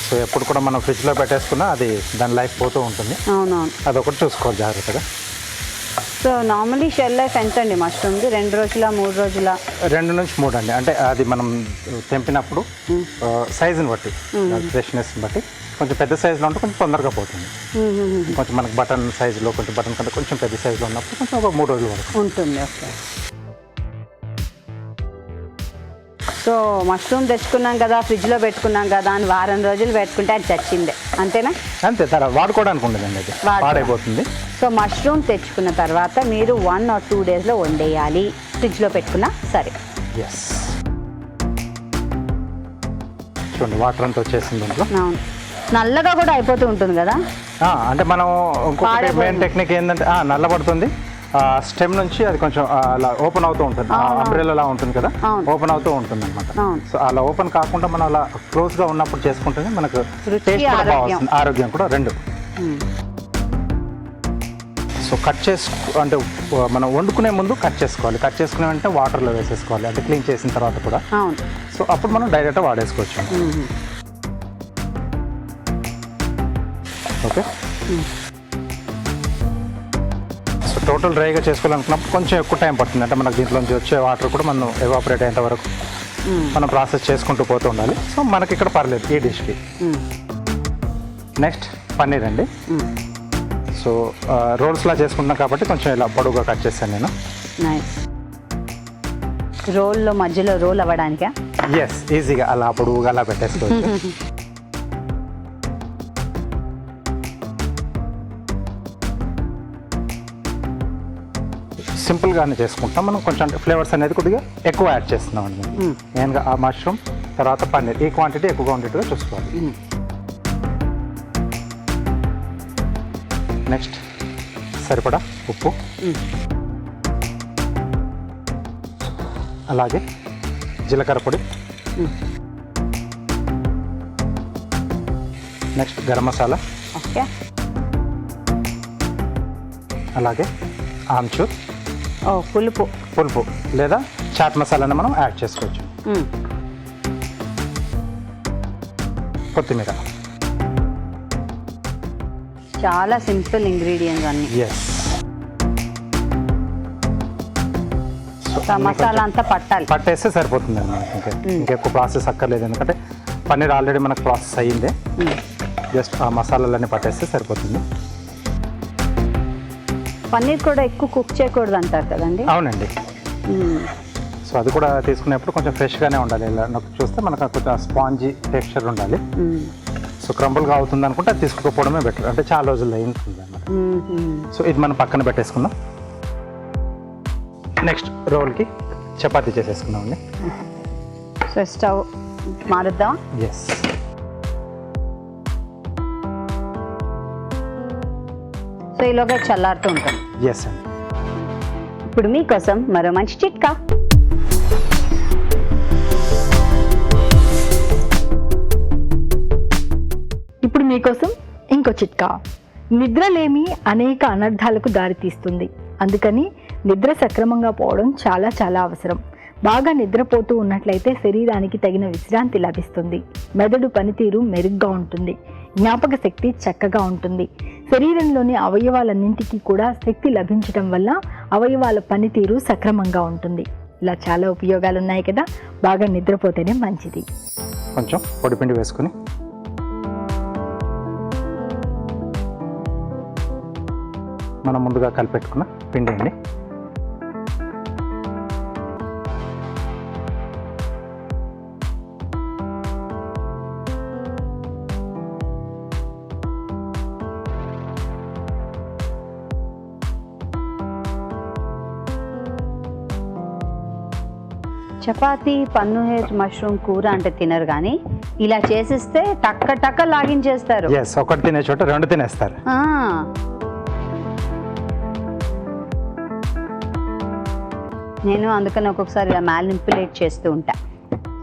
సో ఎప్పుడు కూడా మనం ఫ్రిడ్జ్లో పెట్టేసుకున్నా అది దాని లైఫ్ పోతూ ఉంటుంది. అవునవును. అదొకటి చూసుకోవాలి జాగ్రత్తగా. సో నార్మలీ షెల్ లైఫ్ ఎంత అండి మష్రూమ్ది? 2 రోజుల 3 రోజుల? 2 నుంచి 3 అండి. అంటే అది మనం తెంపినప్పుడు సైజుని బట్టి, ఫ్రెష్నెస్ని బట్టి కొంచెం పెద్ద సైజులో ఉంటే కొంచెం తొందరగా పోతుంది. కొంచెం మనకు బటన్ సైజులో, కొంచెం బటన్ కంటే కొంచెం పెద్ద సైజులో ఉన్నప్పుడు కొంచెం ఒక 3 రోజుల వరకు ఉంటుంది. ఓకే. సో మష్రూమ్ తెచ్చుకున్నాం కదా, ఫ్రిడ్జ్లో పెట్టుకున్నాం కదా అని వారం రోజులు పెట్టుకుంటే అది చచ్చిందే, అంతేనా? అంతే. తర్వాత వాడుకోవడానికి ఉండదండి, అది పాడైపోతుంది. సో మష్రూమ్ తెచ్చుకున్న తర్వాత మీరు 1 or 2 డేస్లో వండేయాలి, ఫ్రిడ్జ్లో పెట్టుకున్నా సరే. ఎస్. చూడండి వాటర్ అంతా వచ్చేసింది దీంట్లో. అవును. నల్లగా కూడా అయిపోతూ ఉంటుంది కదా. అంటే మనం ఇంకొకటి మెయిన్ టెక్నిక్ ఏంటంటే నల్లబడుతుంది. స్టెమ్ నుంచి అది కొంచెం అలా ఓపెన్ అవుతూ ఉంటుంది, అంబ్రెల్లా అలా ఉంటుంది కదా, ఓపెన్ అవుతూ ఉంటుంది అనమాట. సో అలా ఓపెన్ కాకుండా మనం అలా క్లోజ్గా ఉన్నప్పుడు చేసుకుంటేనే మనకు టేస్ట్ కూడా బాగుంటుంది, ఆరోగ్యం కూడా రెండు. సో కట్ అంటే మనం వండుకునే ముందు కట్ చేసుకోవాలి. కట్ చేసుకునే అంటే వాటర్లో వేసేసుకోవాలి, అంటే క్లీన్ చేసిన తర్వాత కూడా. సో అప్పుడు మనం డైరెక్ట్గా వాడేసుకోవచ్చు. ఓకే. సో టోటల్ డ్రైగా చేసుకోవాలనుకున్నప్పుడు కొంచెం ఎక్కువ టైం పడుతుంది. అంటే మనకు దీంట్లోంచి వచ్చే వాటర్ కూడా మనం ఎవాపరేట్ అయ్యేంత వరకు మనం ప్రాసెస్ చేసుకుంటూ పోతూ ఉండాలి. సో మనకి ఇక్కడ పర్లేదు ఈ డిష్కి. నెక్స్ట్ పన్నీర్ అండి. సో రోల్స్లా చేసుకుంటున్నాం కాబట్టి కొంచెం ఇలా పొడవుగా కట్ చేస్తాను నేను. రోల్లో మధ్యలో రోల్ అవ్వడానికా? ఎస్, ఈజీగా అలా పొడవుగా అలా పెట్టేసుకోవచ్చు. సింపుల్గానే చేసుకుంటాం మనం. కొంచెం ఫ్లేవర్స్ అనేది కొద్దిగా ఎక్కువ యాడ్ చేస్తున్నాం అండి. మెయిన్గా ఆ మష్రూమ్ తర్వాత పన్నీర్ ఈ క్వాంటిటీ ఎక్కువగా ఉండేట్టుగా చూసుకోవాలి. నెక్స్ట్ సరిపడా ఉప్పు, అలాగే జీలకర్ర పొడి, నెక్స్ట్ గరం మసాలా, ఓకే, అలాగే ఆమ్చూర్, పులుపు లేదా చాట్ మసాలాని మనం యాడ్ చేసుకోవచ్చు. కొత్తిమీర. చాలా సింపుల్ ఇంగ్రీడియంట్స్ అన్ని. ఎస్. మసాలా అంతా పట్టేస్తే సరిపోతుంది అండి. ఇంకెక్కువ ప్రాసెస్ అక్కర్లేదు, ఎందుకంటే పన్నీర్ ఆల్రెడీ మనకు ప్రాసెస్ అయ్యిందే. జస్ట్ ఆ మసాలాలన్నీ పట్టేస్తే సరిపోతుంది. పన్నీర్ కూడా ఎక్కువ కుక్ చేయకూడదు అంటారు కదండి? అవునండి. సో అది కూడా తీసుకునేప్పుడు కొంచెం ఫ్రెష్గానే ఉండాలి. ఇలా చూస్తే మనకు కొంచెం స్పాంజీ టెక్స్చర్ ఉండాలి. సో క్రంబుల్గా అవుతుంది అనుకుంటే అది తీసుకోకపోవడమే బెటర్, అంటే చాలా రోజుల్లో ఉంటుంది అన్నమాట. సో ఇది మనం పక్కన పెట్టేసుకుందాం. నెక్స్ట్ రోల్కి చపాతీ చేసేసుకుందాం అండి. సో స్టవ్ మారుద్దాం. ఎస్. సో ఈలోగా చల్లారుతూ ఉంటుంది. ఎస్ అండి. ఇప్పుడు మీకోసం మరో మంచి చిట్కా. ఇప్పుడు మీకోసం ఇంకో చిట్కా. నిద్రలేమి అనేక అనర్థాలకు దారితీస్తుంది. అందుకని నిద్ర సక్రమంగా పోవడం చాలా చాలా అవసరం. బాగా నిద్రపోతూ ఉన్నట్లయితే శరీరానికి తగిన విశ్రాంతి లభిస్తుంది, మెదడు పనితీరు మెరుగ్గా ఉంటుంది, జ్ఞాపక శక్తి చక్కగా ఉంటుంది. శరీరంలోని అవయవాలన్నింటికీ కూడా శక్తి లభించడం వల్ల అవయవాల పనితీరు సక్రమంగా ఉంటుంది. ఇలా చాలా ఉపయోగాలు ఉన్నాయి కదా. బాగా నిద్రపోతేనే మంచిది. కొంచెం పొడిపిండి వేసుకుని మనం ముందుగా కలిపెట్టుకున్న పిండి అండి. చపాతీ పన్నీర్ మష్రూమ్ కూర అంటే తినరు, కానీ ఇలా చేసిస్తే టక్క టక్క లాగించేస్తారు. ఎస్, ఒకటి తినే చోట 2 తినేస్తారు. నేను అందుకని ఒక్కొక్కసారి ఇలా మ్యానిపులేట్ చేస్తూ ఉంటా.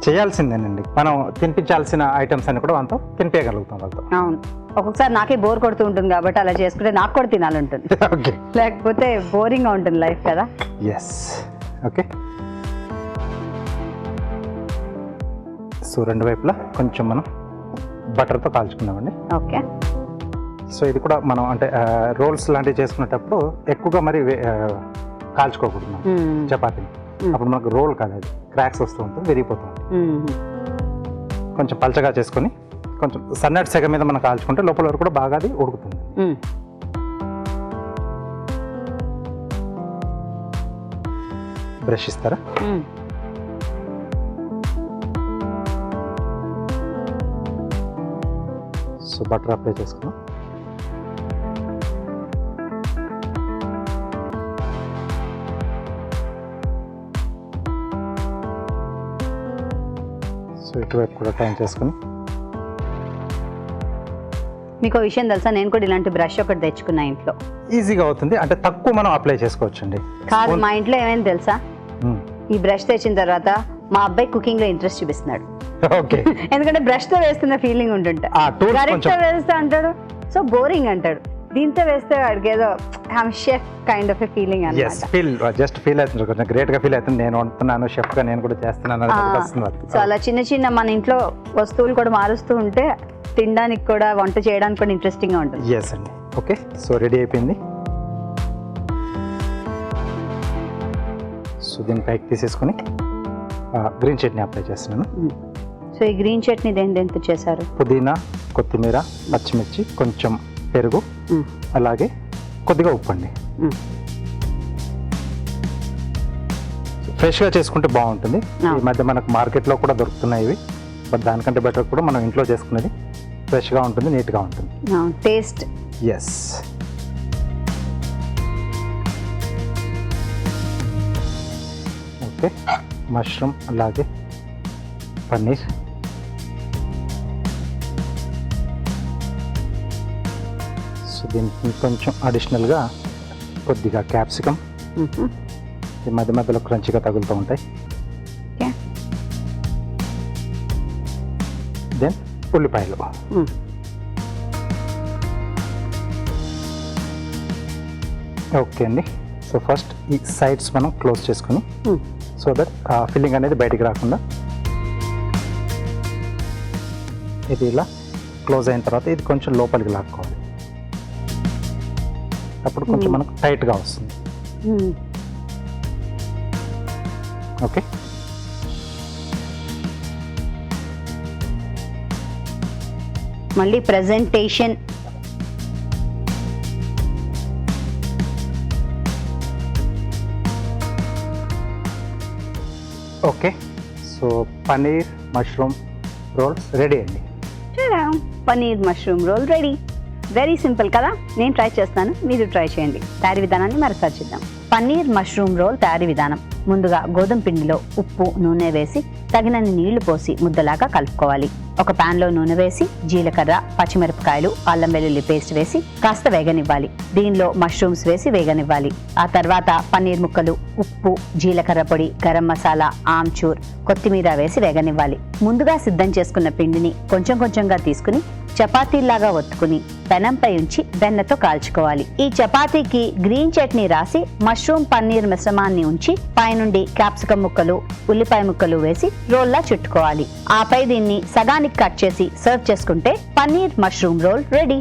చేయాల్సిందేనండి. మనం తినిపించాల్సిన ఐటమ్స్ అన్ని కూడా వాళ్ళతో తినిపించగలుగుతాం వాళ్ళతో. అవును, ఒక్కొక్కసారి నాకే బోర్ కొడుతూ ఉంటుంది కాబట్టి అలా చేసుకుంటే నాకు కూడా తినాలంటుంది, ఓకే, లేకపోతే బోరింగ్గా ఉంటుంది లైఫ్ కదా. Yes, okay. సో రెండు వైపులా కొంచెం మనం బటర్తో కాల్చుకుందామండి. ఓకే. సో ఇది కూడా మనం అంటే రోల్స్ లాంటివి చేసుకునేటప్పుడు ఎక్కువగా మరి కాల్చుకోకూడదు మనం చపాతీని. అప్పుడు మనకు రోల్ కాదు, అది క్రాక్స్ వస్తూ ఉంటుంది, విరిగిపోతూ ఉంటుంది. కొంచెం పల్చగా చేసుకొని కొంచెం సన్నటి సెగ మీద మనం కాల్చుకుంటే లోపల వరకు కూడా బాగా అది ఉడుకుతుంది. బ్రష్ ఇస్తారా? సో బటర్ అప్లై చేసుకున్నాం. సో ఇటువైపు కూడా టైం చేసుకుని. మీకు విషయం తెలుసా, నేను కూడా ఇలాంటి బ్రష్ ఒకటి తెచ్చుకున్నా ఇంట్లో. ఈజీగా అవుతుంది, అంటే తక్కువ మనం అప్లై చేసుకోవచ్చండి. కాదు, మా ఇంట్లో ఏమైంది తెలుసా, ఈ బ్రష్ తెచ్చిన తర్వాత మా అబ్బాయి కుకింగ్ లో ఇంట్రెస్ట్ చూపిస్తున్నాడు. ఓకే, ఎందుకంటే బ్రష్ తో వేస్తున్న ఫీలింగ్ ఉంటుంటా, కరెక్ట్ తో వేస్తా అంటాడు, సో బోరింగ్ అంటాడు. దీంతో వేస్తే వాడికి ఏదో షెఫ్ కైండ్ ఆఫ్ ఫీలింగ్ అన్నమాట. జస్ట్ ఫీల్ అవుతుంది, కొంచెం గ్రేట్ గా ఫీల్ అవుతుంది. నేను వండుతున్నాను, షెఫ్ గా నేను కూడా చేస్తున్నాను. సో అలా చిన్న చిన్న మన ఇంట్లో వస్తువులు కూడా మారుస్తూ ఉంటే తినడానికి కూడా వంట చేయడానికి కూడా ఇంట్రెస్టింగ్ గా ఉంటుంది. ఎస్ అండి. ఓకే, సో రెడీ అయిపోయింది. సో దీన్ని పైకి తీసేసుకొని గ్రీన్ చట్నీ అప్లై చేస్తున్నాను. సో ఈ గ్రీన్ చట్నీ దేంతో చేశారు? పుదీనా, కొత్తిమీర, పచ్చిమిర్చి, కొంచెం పెరుగు, అలాగే కొద్దిగా ఉప్పు అండి. ఫ్రెష్గా చేసుకుంటే బాగుంటుంది. ఈ మధ్య మనకు మార్కెట్లో కూడా దొరుకుతున్నాయి ఇవి, బట్ దానికంటే బెటర్ కూడా మనం ఇంట్లో చేసుకునేది ఫ్రెష్గా ఉంటుంది, నీట్గా ఉంటుంది. టేస్ట్. ఎస్. ఓకే, మష్రూమ్ అలాగే పన్నీర్. సో దీనికి కొంచెం అడిషనల్గా కొద్దిగా క్యాప్సికమ్, ఈ మధ్య మధ్యలో క్రంచిగా తగులుతూ ఉంటాయి. దెన్ ఉల్లిపాయలు. ఓకే అండి. సో ఫస్ట్ ఈ సైడ్స్ మనం క్లోజ్ చేసుకుని, సో దట్ ఫిల్లింగ్ అనేది బయటికి రాకుండా. ఇది ఇలా క్లోజ్ అయిన తర్వాత ఇది కొంచెం లోపలికి లాక్కోవాలి, అప్పుడు కొంచెం మనకు టైట్గా వస్తుంది. ఓకే, మళ్ళీ presentation. Okay, so paneer mushroom rolls ready అండి. Paneer mushroom roll ready. Very simple కదా, నేను ట్రై చేస్తాను, మీరు ట్రై చేయండి. తయారీ విధానాన్ని మరోసారి చూద్దాం. పన్నీర్ మష్రూమ్ రోల్ తయారీ విధానం. ముందుగా గోధుమ పిండిలో ఉప్పు, నూనె వేసి తగినన్ని నీళ్లు పోసి ముద్దలాగా కలుపుకోవాలి. ఒక పాన్ లో నూనె వేసి జీలకర్ర, పచ్చిమిరపకాయలు, అల్లం వెల్లుల్లి పేస్ట్ వేసి కాస్త వేగనివ్వాలి. దీనిలో మష్రూమ్స్ వేసి వేగనివ్వాలి. ఆ తర్వాత పన్నీర్ ముక్కలు, ఉప్పు, జీలకర్ర పొడి, గరం మసాలా, ఆమ్చూర్, కొత్తిమీర వేసి వేగనివ్వాలి. ముందుగా సిద్ధం చేసుకున్న పిండిని కొంచెం కొంచెంగా తీసుకుని చపాతీలాగా ఒత్తుకుని పెనంపై ఉంచి వెన్నతో కాల్చుకోవాలి. ఈ చపాతీకి గ్రీన్ చట్నీ రాసి మష్రూమ్ పన్నీర్ మిశ్రమాన్ని ఉంచి పైనుండి క్యాప్సికమ్ ముక్కలు, ఉల్లిపాయ ముక్కలు వేసి రోల్లా చుట్టుకోవాలి. ఆపై దీన్ని సగానికి కట్ చేసి సర్వ్ చేసుకుంటే paneer mushroom roll ready.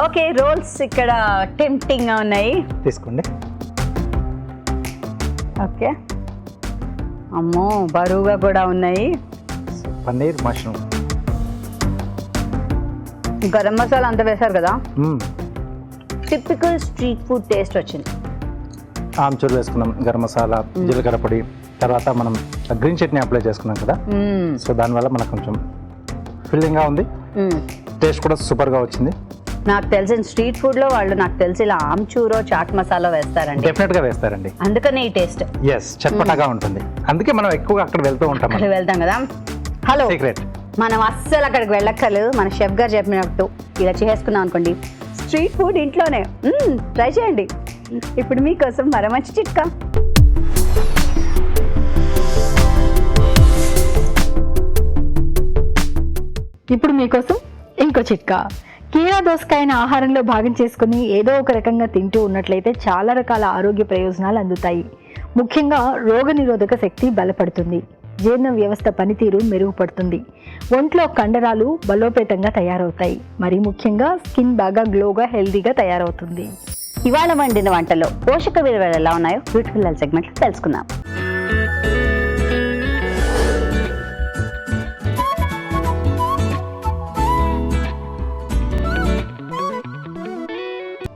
Okay, rolls ఇక్కడ టెంప్టింగ్ గా ఉన్నాయి, తీసుకోండి. ఓకే, అమ్మో బరువుగా కూడా ఉన్నాయి. పన్నీర్ మష్రూమ్, గరం మసాలా అంతా వేశారు కదా, టిపికల్ స్ట్రీట్ ఫుడ్ టేస్ట్ వచ్చింది. ఆమ్చూర్ వేసుకున్నాం, గరం మసాలా, జీలకర్ర పొడి, తర్వాత మనం గ్రీన్ చట్నీ అప్లై చేసుకున్నాం కదా, సో దానివల్ల మనకు కొంచెం ఫిల్లింగ్గా ఉంది, టేస్ట్ కూడా సూపర్గా వచ్చింది. నాకు తెలిసిన స్ట్రీట్ ఫుడ్ లో వాళ్ళు నాకు తెలిసి ఇలా ఆమ్చూరో చాట్ మసాలా వేస్తారండి. డెఫినెట్ గా వేస్తారండి, అందుకనే ఈ టేస్ట్. ఎస్, చట్పటాగా ఉంటుంది, అందుకే మనం ఎక్కువగా అక్కడ వెళ్తూ ఉంటాం. అక్కడ వెళ్తాం కదా. హలో, సీక్రెట్ మనం అస్సలు అక్కడికి వెళ్ళక్కర్లేదు. మన షెఫ్ గారు చెప్పినట్టు ఇలా చేసుకున్నాం అనుకోండి, స్ట్రీట్ ఫుడ్ ఇంట్లోనే ట్రై చేయండి. ఇప్పుడు మీకోసం మరో మంచి చిట్కా. ఇప్పుడు మీకోసం ఇంకో చిట్కా. కీరా దోసకాయని ఆహారంలో భాగం చేసుకుని ఏదో ఒక రకంగా తింటూ ఉన్నట్లయితే చాలా రకాల ఆరోగ్య ప్రయోజనాలు అందుతాయి. ముఖ్యంగా రోగనిరోధక శక్తి బలపడుతుంది, జీర్ణ వ్యవస్థ పనితీరు మెరుగుపడుతుంది, ఒంట్లో కండరాలు బలోపేతంగా తయారవుతాయి, మరి ముఖ్యంగా స్కిన్ బాగా గ్లోగా హెల్దీగా తయారవుతుంది. ఇవాళ వండిన వంటలో పోషక విలువలు ఎలా ఉన్నాయో బ్యూటిఫుల్ హెల్త్ సెగ్మెంట్లో తెలుసుకుందాం.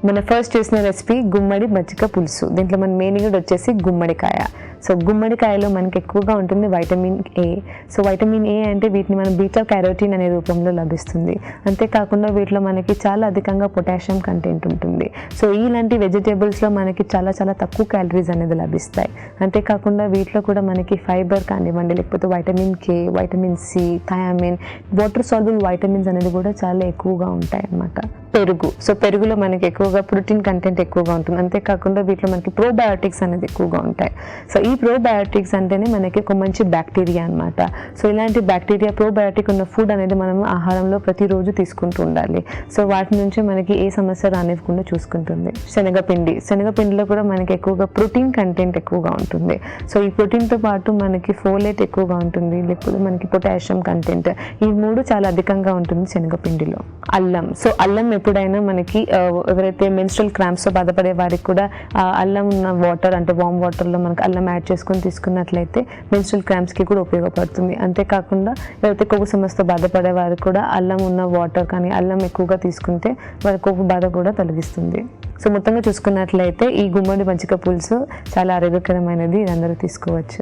మన ఫస్ట్ చేసిన రెసిపీ గుమ్మడి మజ్జిగ పులుసు. దీంట్లో మన మెయిన్ ఇంగ్రీడియంట్ వచ్చేసి గుమ్మడికాయ. సో గుమ్మడికాయలో మనకి ఎక్కువగా ఉంటుంది vitamin A. So vitamin A అంటే వీటిని మనం బీటా క్యారోటీన్ అనే రూపంలో లభిస్తుంది. అంతేకాకుండా వీటిలో మనకి చాలా అధికంగా పొటాషియం కంటెంట్ ఉంటుంది. సో ఇలాంటి వెజిటేబుల్స్లో మనకి చాలా చాలా తక్కువ క్యాలరీస్ అనేది లభిస్తాయి. అంతేకాకుండా వీటిలో కూడా మనకి ఫైబర్ కానివ్వండి, లేకపోతే vitamin K, vitamin C, thiamine, water soluble vitamins అనేది కూడా చాలా ఎక్కువగా ఉంటాయి అన్నమాట. పెరుగు. సో పెరుగులో మనకి ఎక్కువగా ప్రోటీన్ కంటెంట్ ఎక్కువగా ఉంటుంది. అంతేకాకుండా వీటిలో మనకి ప్రోబయోటిక్స్ అనేది ఎక్కువగా ఉంటాయి. సో ఈ ప్రోబయోటిక్స్ అంటేనే మనకి ఒక మంచి బ్యాక్టీరియా అనమాట. సో ఇలాంటి బ్యాక్టీరియా ప్రోబయోటిక్ ఉన్న ఫుడ్ అనేది మనం ఆహారంలో ప్రతిరోజు తీసుకుంటూ ఉండాలి. సో వాటి నుంచి మనకి ఏ సమస్య రానివ్వకుండా చూసుకుంటుంది. శనగపిండి. శనగపిండిలో కూడా మనకి ఎక్కువగా ప్రోటీన్ కంటెంట్ ఎక్కువగా ఉంటుంది. సో ఈ ప్రోటీన్తో పాటు మనకి ఫోలేట్ ఎక్కువగా ఉంటుంది, లేకపోతే మనకి పొటాషియం కంటెంట్, ఈ మూడు చాలా అధికంగా ఉంటుంది శనగపిండిలో. అల్లం. సో అల్లం ఎప్పుడైనా మనకి ఎవరైతే మెన్స్ట్రల్ క్రాంప్స్తో బాధపడే వారికి కూడా అల్లం ఉన్న వాటర్ అంటే వామ్ వాటర్లో మనకి అల్లం యాడ్ చేసుకొని తీసుకున్నట్లయితే మెన్స్ట్రల్ క్రాంప్స్కి కూడా ఉపయోగపడుతుంది. అంతేకాకుండా ఎవరైతే కొవ్వు సమస్యతో బాధపడే వారికి కూడా అల్లం ఉన్న వాటర్ కానీ అల్లం ఎక్కువగా తీసుకుంటే వారి కొవ్వు బాధ కూడా తొలగిస్తుంది. సో మొత్తంగా చూసుకున్నట్లయితే ఈ గుమ్మడి మజ్జిగ పులుసు చాలా ఆరోగ్యకరమైనది, ఇది అందరూ తీసుకోవచ్చు.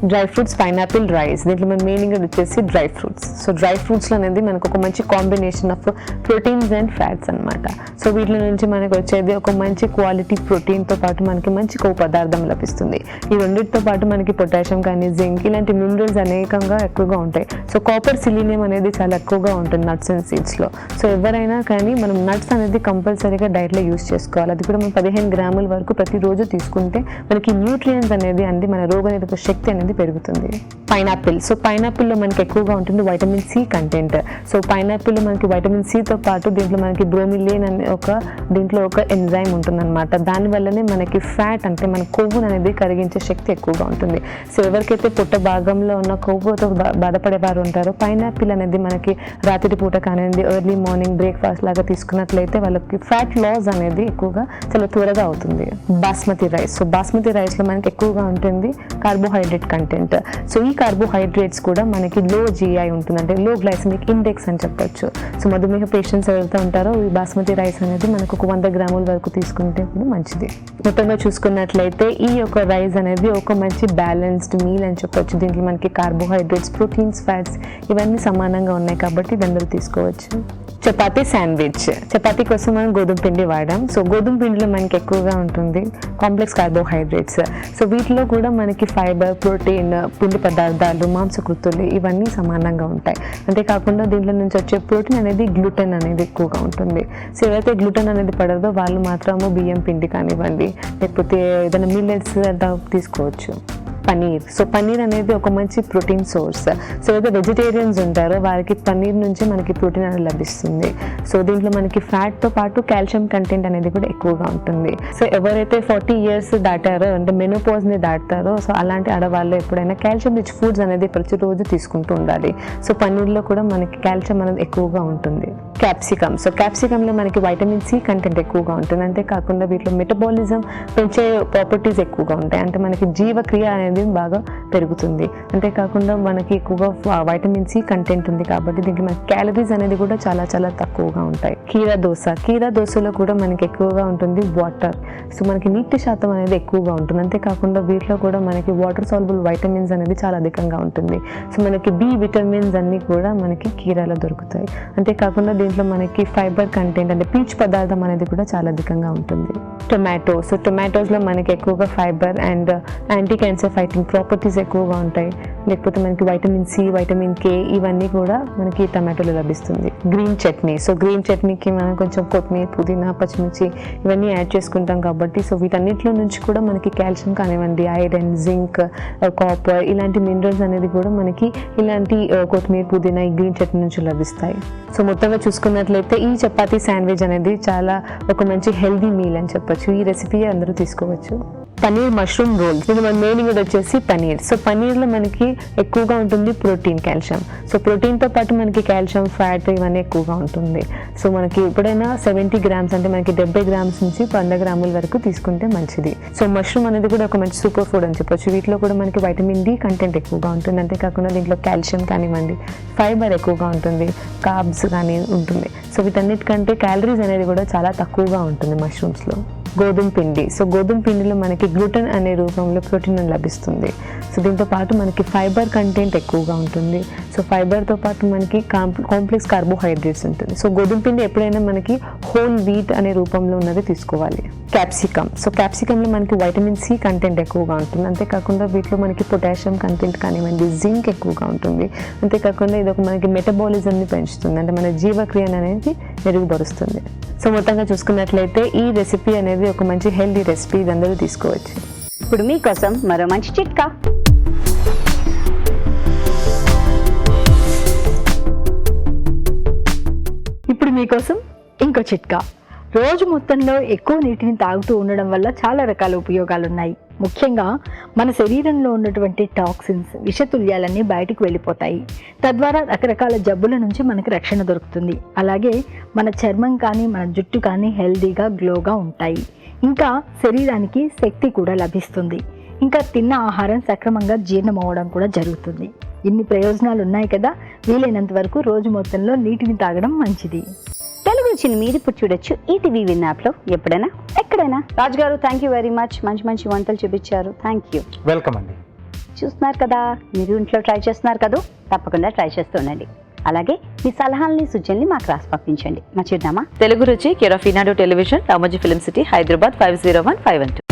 Dry fruits, pineapple, rice. దీంట్లో మన మెయిన్ ఇంగ్రీడియంట్ వచ్చేసి డ్రై ఫ్రూట్స్. సో డ్రై ఫ్రూట్స్లో అనేది మనకు ఒక మంచి combination of proteins and fats అనమాట. సో వీటి నుంచి మనకు వచ్చేది ఒక మంచి క్వాలిటీ ప్రోటీన్తో పాటు మనకి మంచి కొవ్వు పదార్థం లభిస్తుంది. ఈ రెండింటితో పాటు మనకి పొటాషియం కానీ, జింక్, ఇలాంటి మినరల్స్ అనేకంగా ఎక్కువగా ఉంటాయి. సో కాపర్, సిలీనియం అనేది చాలా ఎక్కువగా ఉంటుంది నట్స్ అండ్ సీడ్స్లో. సో ఎవరైనా కానీ మనం నట్స్ అనేది కంపల్సరీగా డైట్లో యూస్ చేసుకోవాలి. అది కూడా మనం 15 గ్రాముల వరకు ప్రతిరోజు తీసుకుంటే మనకి న్యూట్రియంట్స్ అనేది అంది మన రోగనిరోధక శక్తి అనేది పెరుగుతుంది. పైనాపిల్. సో పైనాపిల్లో మనకి ఎక్కువగా ఉంటుంది వైటమిన్ సి కంటెంట్. సో పైనాపిల్లో మనకి వైటమిన్ సితో పాటు దీంట్లో మనకి బ్రోమిలిన్ అనే దీంట్లో ఒక ఎంజైమ్ ఉంటుందన్నమాట. దానివల్లనే మనకి ఫ్యాట్ అంటే మన కొవ్వును అనేది కరిగించే శక్తి ఎక్కువగా ఉంటుంది. సో ఎవరికైతే పుట్ట భాగంలో ఉన్న కొవ్వుతో బాధపడేవారు ఉంటారో పైనాపిల్ అనేది మనకి రాత్రి పూట కానివ్వండి, ఎర్లీ మార్నింగ్ బ్రేక్ఫాస్ట్ లాగా తీసుకున్నట్లయితే వాళ్ళకి ఫ్యాట్ లాస్ అనేది ఎక్కువగా చాలా త్వరగా అవుతుంది. బాస్మతి రైస్. సో బాస్మతి రైస్లో మనకి ఎక్కువగా ఉంటుంది కార్బోహైడ్రేట్ కంటెంట్. సో ఈ కార్బోహైడ్రేట్స్ కూడా మనకి లో జీఐ ఉంటుంది, అంటే లో గ్లైసమిక్ ఇండెక్స్ అని చెప్పొచ్చు. సో మధుమేహ పేషెంట్స్ ఎవరైతే ఉంటారో ఈ బాస్మతి రైస్ అనేది మనకు ఒక 100 గ్రాముల వరకు తీసుకుంటే కూడా మంచిది. మొత్తంగా చూసుకున్నట్లయితే ఈ యొక్క రైస్ అనేది ఒక మంచి బ్యాలెన్స్డ్ మీల్ అని చెప్పొచ్చు. దీంట్లో మనకి కార్బోహైడ్రేట్స్, ప్రోటీన్స్, ఫ్యాట్స్ ఇవన్నీ సమానంగా ఉన్నాయి కాబట్టి ఇది అందరూ తీసుకోవచ్చు. చపాతీ శాండ్విచ్. చపాతీ కోసం మనం గోధుమ పిండి వాడాం. సో గోధుమ పిండిలో మనకి ఎక్కువగా ఉంటుంది కాంప్లెక్స్ కార్బోహైడ్రేట్స్. సో వీటిలో కూడా మనకి ఫైబర్, ప్రోటీన్, పిండి పదార్థాలు, మాంసకృతులు ఇవన్నీ సమానంగా ఉంటాయి. అంతేకాకుండా దీంట్లో నుంచి వచ్చే ప్రోటీన్ అనేది గ్లూటెన్ అనేది ఎక్కువగా ఉంటుంది. సో ఎవరైతే గ్లూటెన్ అనేది పడదో వాళ్ళు మాత్రము బియ్యం పిండి కానివ్వండి, లేకపోతే ఏదైనా మిల్లెట్స్ తీసుకోవచ్చు. పనీర్. సో పనీర్ అనేది ఒక మంచి ప్రోటీన్ సోర్స్. సో ఏదైతే వెజిటేరియన్స్ ఉంటారో వారికి పనీర్ నుంచి మనకి ప్రోటీన్ అనేది లభిస్తుంది. సో దీంట్లో మనకి ఫ్యాట్తో పాటు కాల్షియం కంటెంట్ అనేది కూడా ఎక్కువగా ఉంటుంది. సో ఎవరైతే 40 years దాటారో అంటే మెనోపాజ్ని దాటారో సో అలాంటి ఆడవాళ్ళు ఎప్పుడైనా కాల్షియం రిచ్ ఫుడ్స్ అనేది ప్రతిరోజు తీసుకుంటూ ఉండాలి. సో పనీర్లో కూడా మనకి కాల్షియం అనేది ఎక్కువగా ఉంటుంది. క్యాప్సికమ్. సో క్యాప్సికంలో మనకి వైటమిన్ సి కంటెంట్ ఎక్కువగా ఉంటుంది. అంతేకాకుండా వీటిలో మెటబాలిజం పెంచే ప్రాపర్టీస్ ఎక్కువగా ఉంటాయి, అంటే మనకి జీవక్రియ అనేది బాగా పెరుగుతుంది. అంతేకాకుండా మనకి ఎక్కువగా వైటమిన్ సి కంటెంట్ ఉంది కాబట్టి దీంట్లో మనకి క్యాలరీస్ అనేది కూడా చాలా చాలా తక్కువగా ఉంటాయి. కీరా దోస. కీరా దోసలో కూడా మనకి ఎక్కువగా ఉంటుంది వాటర్. సో మనకి నీటి శాతం అనేది ఎక్కువగా ఉంటుంది. అంతేకాకుండా వీటిలో కూడా మనకి వాటర్ సాల్బుల్ వైటమిన్స్ అనేది చాలా అధికంగా ఉంటుంది. సో మనకి బి విటమిన్స్ అన్నీ కూడా మనకి కీరాలో దొరుకుతాయి. అంతేకాకుండా దీంట్లో మనకి ఫైబర్ కంటెంట్ అంటే పీచు పదార్థం అనేది కూడా చాలా అధికంగా ఉంటుంది. టొమాటో. సో టొమాటోస్లో మనకి ఎక్కువగా fibre and anti cancer fighting properties ఎక్కువగా ఉంటాయి. లేకపోతే మనకి వైటమిన్ సి, వైటమిన్ కే ఇవన్నీ కూడా మనకి టమాటోలో లభిస్తుంది. గ్రీన్ చట్నీ, సో గ్రీన్ చట్నీకి మనం కొంచెం కొత్తిమీర, పుదీనా, పచ్చిమిర్చి ఇవన్నీ యాడ్ చేసుకుంటాం కాబట్టి సో వీటన్నిటిలో నుంచి కూడా మనకి కాల్షియం కానివ్వండి, ఐరన్, జింక్, కాపర్ ఇలాంటి మినరల్స్ అనేది కూడా మనకి ఇలాంటి కొత్తిమీర, పుదీనా ఈ గ్రీన్ చట్నీ నుంచి లభిస్తాయి. సో మొత్తంగా చూసుకున్నట్లయితే ఈ చపాతీ శాండ్విచ్ అనేది చాలా ఒక మంచి హెల్దీ మీల్ అని చెప్పొచ్చు. ఈ రెసిపీ అందరూ తీసుకోవచ్చు. పనీర్ మష్రూమ్ రోల్, ఇది మన మెయిన్ ఇంగ్రీడియంట్ వచ్చేసి పనీర్. సో పనీర్లో మనకి ఎక్కువగా ఉంటుంది ప్రోటీన్, కాల్షియం. సో ప్రోటీన్తో పాటు మనకి కాల్షియం, ఫ్యాట్ ఇవన్నీ ఎక్కువగా ఉంటుంది. సో మనకి ఎప్పుడైనా 70 గ్రామ్స్ అంటే మనకి 70 గ్రామ్స్ నుంచి 100 గ్రాముల వరకు తీసుకుంటే మంచిది. సో మష్రూమ్ అనేది కూడా ఒక మంచి సూపర్ ఫుడ్ అని చెప్పొచ్చు. వీటిలో కూడా మనకి వైటమిన్ డి కంటెంట్ ఎక్కువగా ఉంటుంది. అంతేకాకుండా దీంట్లో కాల్షియం కానివ్వండి, ఫైబర్ ఎక్కువగా ఉంటుంది, కార్బ్స్ కానీ ఉంటుంది. సో వీటన్నిటికంటే క్యాలరీస్ అనేది కూడా చాలా తక్కువగా ఉంటుంది మష్రూమ్స్లో. గోధుమ పిండి, సో గోధుమ పిండిలో మనకి గ్లూటెన్ అనే రూపంలో ప్రోటీన్ లభిస్తుంది. సో దీంతో పాటు మనకి ఫైబర్ కంటెంట్ ఎక్కువగా ఉంటుంది. సో ఫైబర్తో పాటు మనకి కాంప్లెక్స్ కార్బోహైడ్రేట్స్ ఉంటుంది. సో గోధుమ పిండి ఎప్పుడైనా మనకి హోల్ వీట్ అనే రూపంలో ఉన్నది తీసుకోవాలి. క్యాప్సికమ్, సో క్యాప్సికంలో మనకి వైటమిన్ సి కంటెంట్ ఎక్కువగా ఉంటుంది. అంతేకాకుండా వీటిలో మనకి పొటాషియం కంటెంట్ కానివ్వండి, జింక్ ఎక్కువగా ఉంటుంది. అంతేకాకుండా ఇది ఒక మనకి మెటబాలిజంని పెంచుతుంది, అంటే మన జీవక్రియను అనేది మెరుగుపరుస్తుంది. సో మొత్తంగా చూసుకున్నట్లయితే ఈ రెసిపీ అనేది ఒక మంచి హెల్దీ రెసిపీ, ఇది అందరూ తీసుకోవచ్చు. ఇప్పుడు మీకోసం మరో మంచి చిట్కా. ఇప్పుడు మీకోసం ఇంకో చిట్కా. రోజు మొత్తంలో ఎక్కువ నీటిని తాగుతూ ఉండడం వల్ల చాలా రకాల ఉపయోగాలు ఉన్నాయి. ముఖ్యంగా మన శరీరంలో ఉన్నటువంటి టాక్సిన్స్, విషతుల్యాలన్నీ బయటకు వెళ్ళిపోతాయి. తద్వారా రకరకాల జబ్బుల నుంచి మనకి రక్షణ దొరుకుతుంది. అలాగే మన చర్మం కానీ మన జుట్టు కానీ హెల్దీగా, గ్లోగా ఉంటాయి. ఇంకా శరీరానికి శక్తి కూడా లభిస్తుంది. ఇంకా తిన్న ఆహారం సక్రమంగా జీర్ణం అవ్వడం కూడా జరుగుతుంది. ఇన్ని ప్రయోజనాలు ఉన్నాయి కదా, వీలైనంత వరకు రోజు మొత్తంలో నీటిని తాగడం మంచిది. తెలుగు రుచిని మీరు ఇప్పుడు చూడొచ్చు ఈటీవీ విన్ యాప్లో ఎప్పుడైనా ఎక్కడైనా. రాజు గారు, థ్యాంక్ యూ వెరీ మచ్. మంచి మంచి వంటలు చూపించారు. Thank you. వెల్కమ్ అండి. చూస్తున్నారు కదా, మీరు ఇంట్లో ట్రై చేస్తున్నారు కదా, తప్పకుండా ట్రై చేస్తూ ఉండండి. అలాగే మీ సలహాలని, సూచనలు మాకు రాసి పంపించండి. మా చిరునామా తెలుగు రుచి, care of Eenadu television, Ramoji film city, Hyderabad 50151.